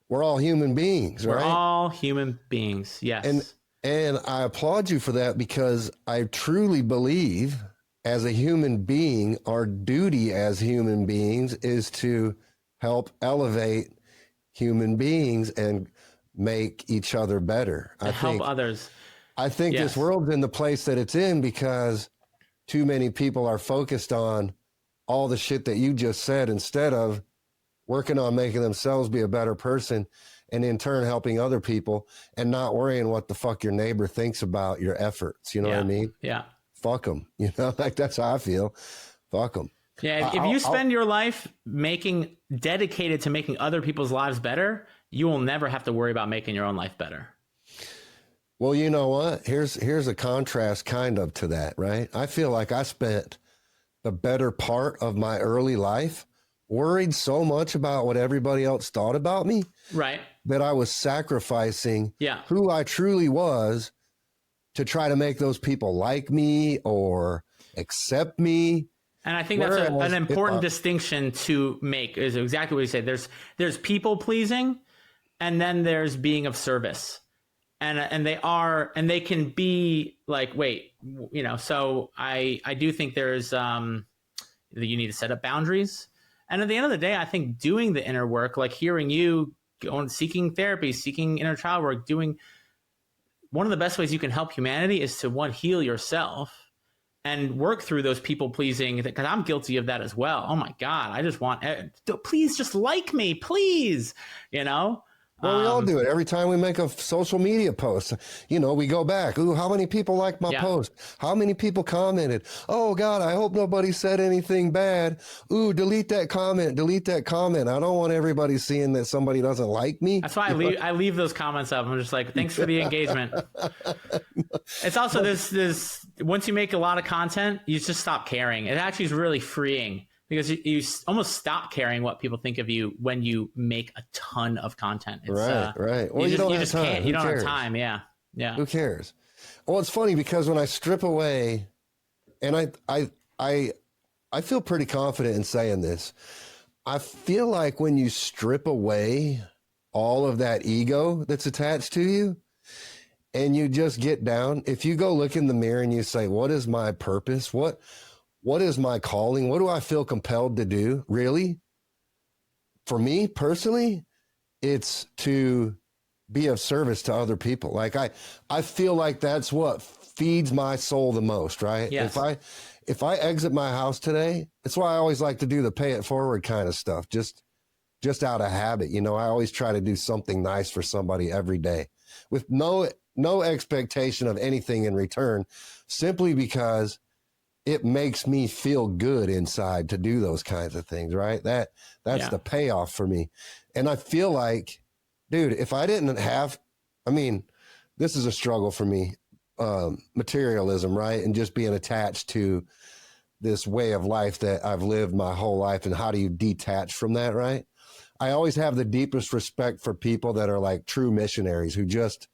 We're all human beings, right? We're all human beings, yes. And I applaud you for that, because I truly believe as a human being, our duty as human beings is to help elevate human beings and make each other better. Help others. I think this world's in the place that it's in because too many people are focused on all the shit that you just said, instead of working on making themselves be a better person, and in turn helping other people, and not worrying what the fuck your neighbor thinks about your efforts. You know what I mean? Yeah. Fuck them. You know, like that's how I feel. Fuck them. Yeah. If you spend your life dedicated to making other people's lives better, you will never have to worry about making your own life better. Well, you know what? Here's a contrast kind of to that, right? I feel like I spent the better part of my early life worried so much about what everybody else thought about me Right. that I was sacrificing Yeah. who I truly was to try to make those people like me or accept me. And I think that's an important distinction to make, is exactly what you say. There's people pleasing, and then there's being of service. And they can be like, wait, so I do think there's you need to set up boundaries. And at the end of the day, I think doing the inner work, like hearing you going, seeking therapy, seeking inner child work, doing one of the best ways you can help humanity is to heal yourself and work through those people pleasing, because I'm guilty of that as well. Oh my God, I just want, please just like me, please, Well, we all do it every time we make a social media post. We go back. Ooh, how many people liked my post? How many people commented? Oh God, I hope nobody said anything bad. Ooh, delete that comment. Delete that comment. I don't want everybody seeing that somebody doesn't like me. That's why I leave those comments up. I'm just like, thanks for the engagement. It's also this once you make a lot of content, you just stop caring. It actually is really freeing, because you almost stop caring what people think of you when you make a ton of content. It's, right. Well, you don't just have time. can't. You don't have time. Yeah. Who cares? Well, it's funny because when I strip away, and I feel pretty confident in saying this, I feel like when you strip away all of that ego that's attached to you, and you just get down, if you go look in the mirror and you say, what is my purpose? What is my calling? What do I feel compelled to do? Really? For me personally, it's to be of service to other people. Like I feel like that's what feeds my soul the most, right? Yes. If I exit my house today, that's why I always like to do the pay it forward kind of stuff, just out of habit. I always try to do something nice for somebody every day with no expectation of anything in return, simply because it makes me feel good inside to do those kinds of things, right? That's the payoff for me. And I feel like, dude, if I didn't have, this is a struggle for me, materialism, right? And just being attached to this way of life that I've lived my whole life. And how do you detach from that, right? I always have the deepest respect for people that are like true missionaries who just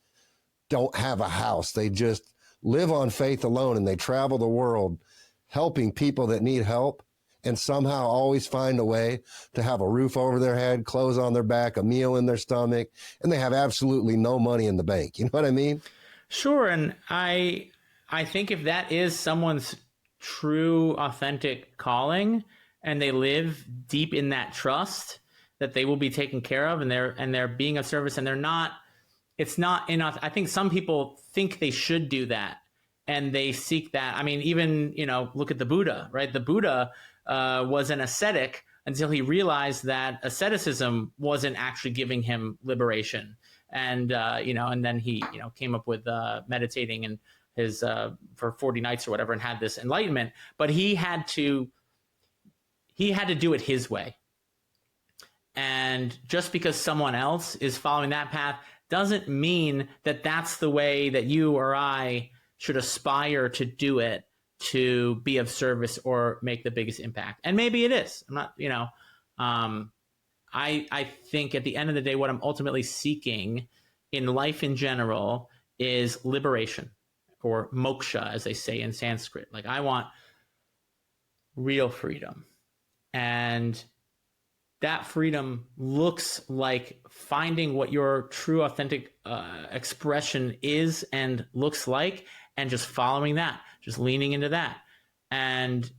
don't have a house. They just live on faith alone, and they travel the world helping people that need help, and somehow always find a way to have a roof over their head, clothes on their back, a meal in their stomach, and they have absolutely no money in the bank. You know what I mean? Sure. And I think if that is someone's true, authentic calling, and they live deep in that trust that they will be taken care of, and they're being of service, and it's not enough. I think some people think they should do that, and they seek that. Even, look at the Buddha, right? The Buddha was an ascetic until he realized that asceticism wasn't actually giving him liberation. And, and then he, came up with meditating and his for 40 nights or whatever, and had this enlightenment. But he had to do it his way. And just because someone else is following that path doesn't mean that that's the way that you or I should aspire to do it, to be of service or make the biggest impact. And maybe it is. I'm not, I think at the end of the day, what I'm ultimately seeking in life in general is liberation, or moksha, as they say in Sanskrit. Like, I want real freedom. And that freedom looks like finding what your true, authentic expression is and looks like, and just following that, just leaning into that. And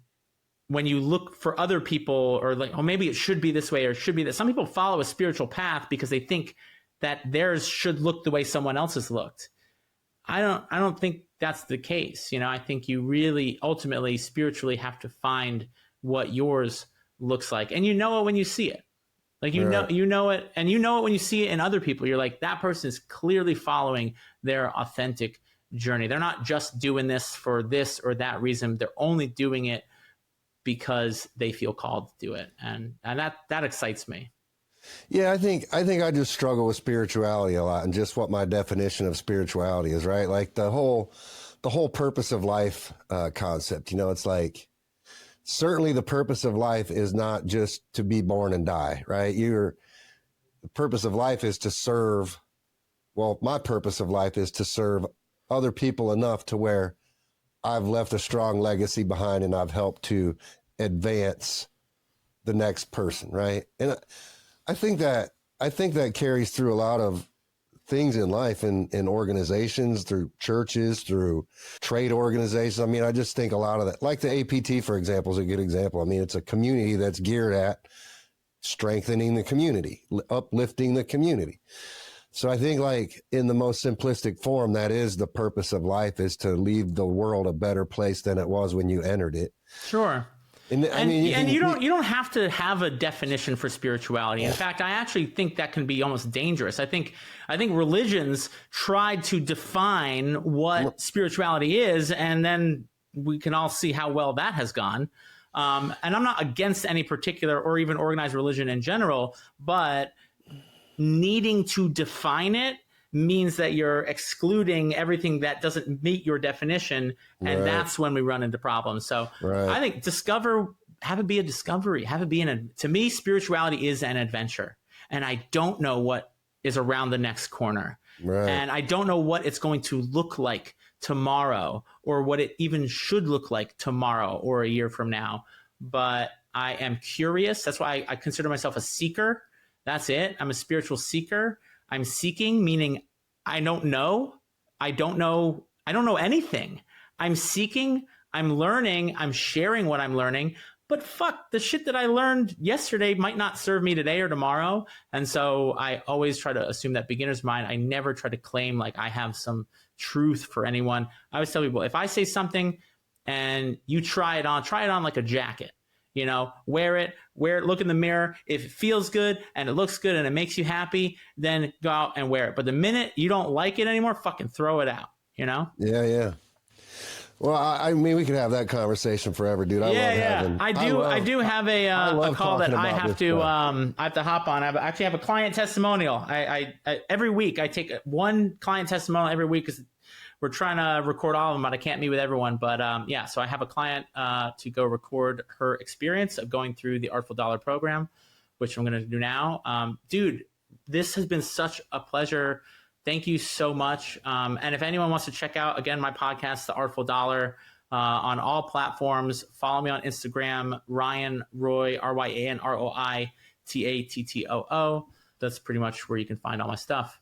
when you look for other people, or like, oh, maybe it should be this way, or it should be that. Some people follow a spiritual path because they think that theirs should look the way someone else's looked. I don't think that's the case. I think you really ultimately spiritually have to find what yours looks like. And it when you see it. Like, you know it, and it when you see it in other people. You're like, that person is clearly following their authentic journey. They're not just doing this for this or that reason. They're only doing it because they feel called to do it. And that excites me. Yeah, I just struggle with spirituality a lot, and just what my definition of spirituality is, right? Like the whole purpose of life concept. It's like, certainly the purpose of life is not just to be born and die, right? The purpose of life is to serve. Well, my purpose of life is to serve other people enough to where I've left a strong legacy behind, and I've helped to advance the next person, right? And I think that carries through a lot of things in life, in organizations, through churches, through trade organizations. I mean, I just think a lot of that, like the APT, for example, is a good example. I mean, it's a community that's geared at strengthening the community, uplifting the community. So I think, like, in the most simplistic form, that is the purpose of life, is to leave the world a better place than it was when you entered it. Sure. And you don't have to have a definition for spirituality. In fact, I actually think that can be almost dangerous. I think religions tried to define what spirituality is, and then we can all see how well that has gone. And I'm not against any particular or even organized religion in general, but needing to define it means that you're excluding everything that doesn't meet your definition, and that's when we run into problems. So I think have it be a discovery, to me, spirituality is an adventure, and I don't know what is around the next corner. And I don't know what it's going to look like tomorrow, or what it even should look like tomorrow or a year from now. But I am curious. That's why I consider myself a seeker. That's it. I'm a spiritual seeker. I'm seeking, meaning I don't know anything. I'm seeking, I'm learning, I'm sharing what I'm learning, but fuck, the shit that I learned yesterday might not serve me today or tomorrow. And so I always try to assume that beginner's mind. I never try to claim like I have some truth for anyone. I always tell people, if I say something and you try it on like a jacket. Wear it, look in the mirror. If it feels good and it looks good and it makes you happy, then go out and wear it. But the minute you don't like it anymore, fucking throw it out, Yeah. Well, I mean, we could have that conversation forever, dude. I do have a call that I have to hop on. I actually have a client testimonial. I every week I take one client testimonial every week, because we're trying to record all of them, but I can't meet with everyone. But so I have a client to go record her experience of going through the Artful Dollar program, which I'm going to do now. Dude, this has been such a pleasure. Thank you so much. And if anyone wants to check out, again, my podcast, The Artful Dollar, on all platforms, follow me on Instagram, Ryan Roy, RYAN ROI TATTOO. That's pretty much where you can find all my stuff.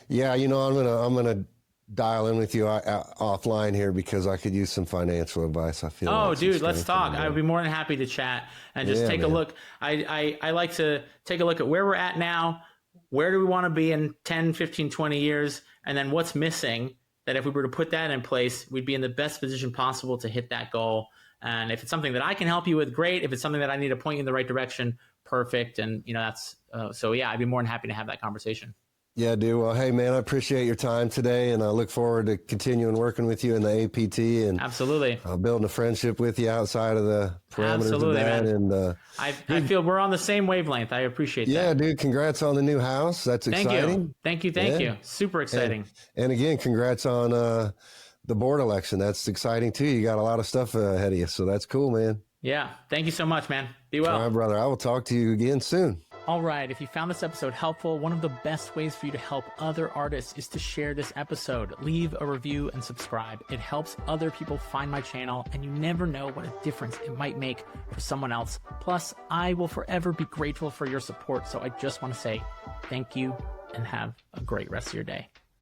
Yeah, I'm gonna dial in with you offline here, because I could use some financial advice. I feel. Oh, dude, let's talk. I would be more than happy to chat and just take a look. I like to take a look at where we're at now. Where do we want to be in 10, 15, 20 years? And then what's missing, that if we were to put that in place, we'd be in the best position possible to hit that goal. And if it's something that I can help you with, great. If it's something that I need to point you in the right direction, perfect. And, that's I'd be more than happy to have that conversation. Yeah, dude. Well, hey, man, I appreciate your time today, and I look forward to continuing working with you in the APT, and absolutely building a friendship with you outside of the parameters of that. Man. And I feel we're on the same wavelength. I appreciate that. Yeah, dude. Congrats on the new house. That's exciting. Thank you. Super exciting. And again, congrats on the board election. That's exciting too. You got a lot of stuff ahead of you, so that's cool, man. Yeah. Thank you so much, man. Be well. All right, brother. I will talk to you again soon. All right, if you found this episode helpful, one of the best ways for you to help other artists is to share this episode. Leave a review and subscribe. It helps other people find my channel, and you never know what a difference it might make for someone else. Plus, I will forever be grateful for your support, so I just want to say thank you and have a great rest of your day.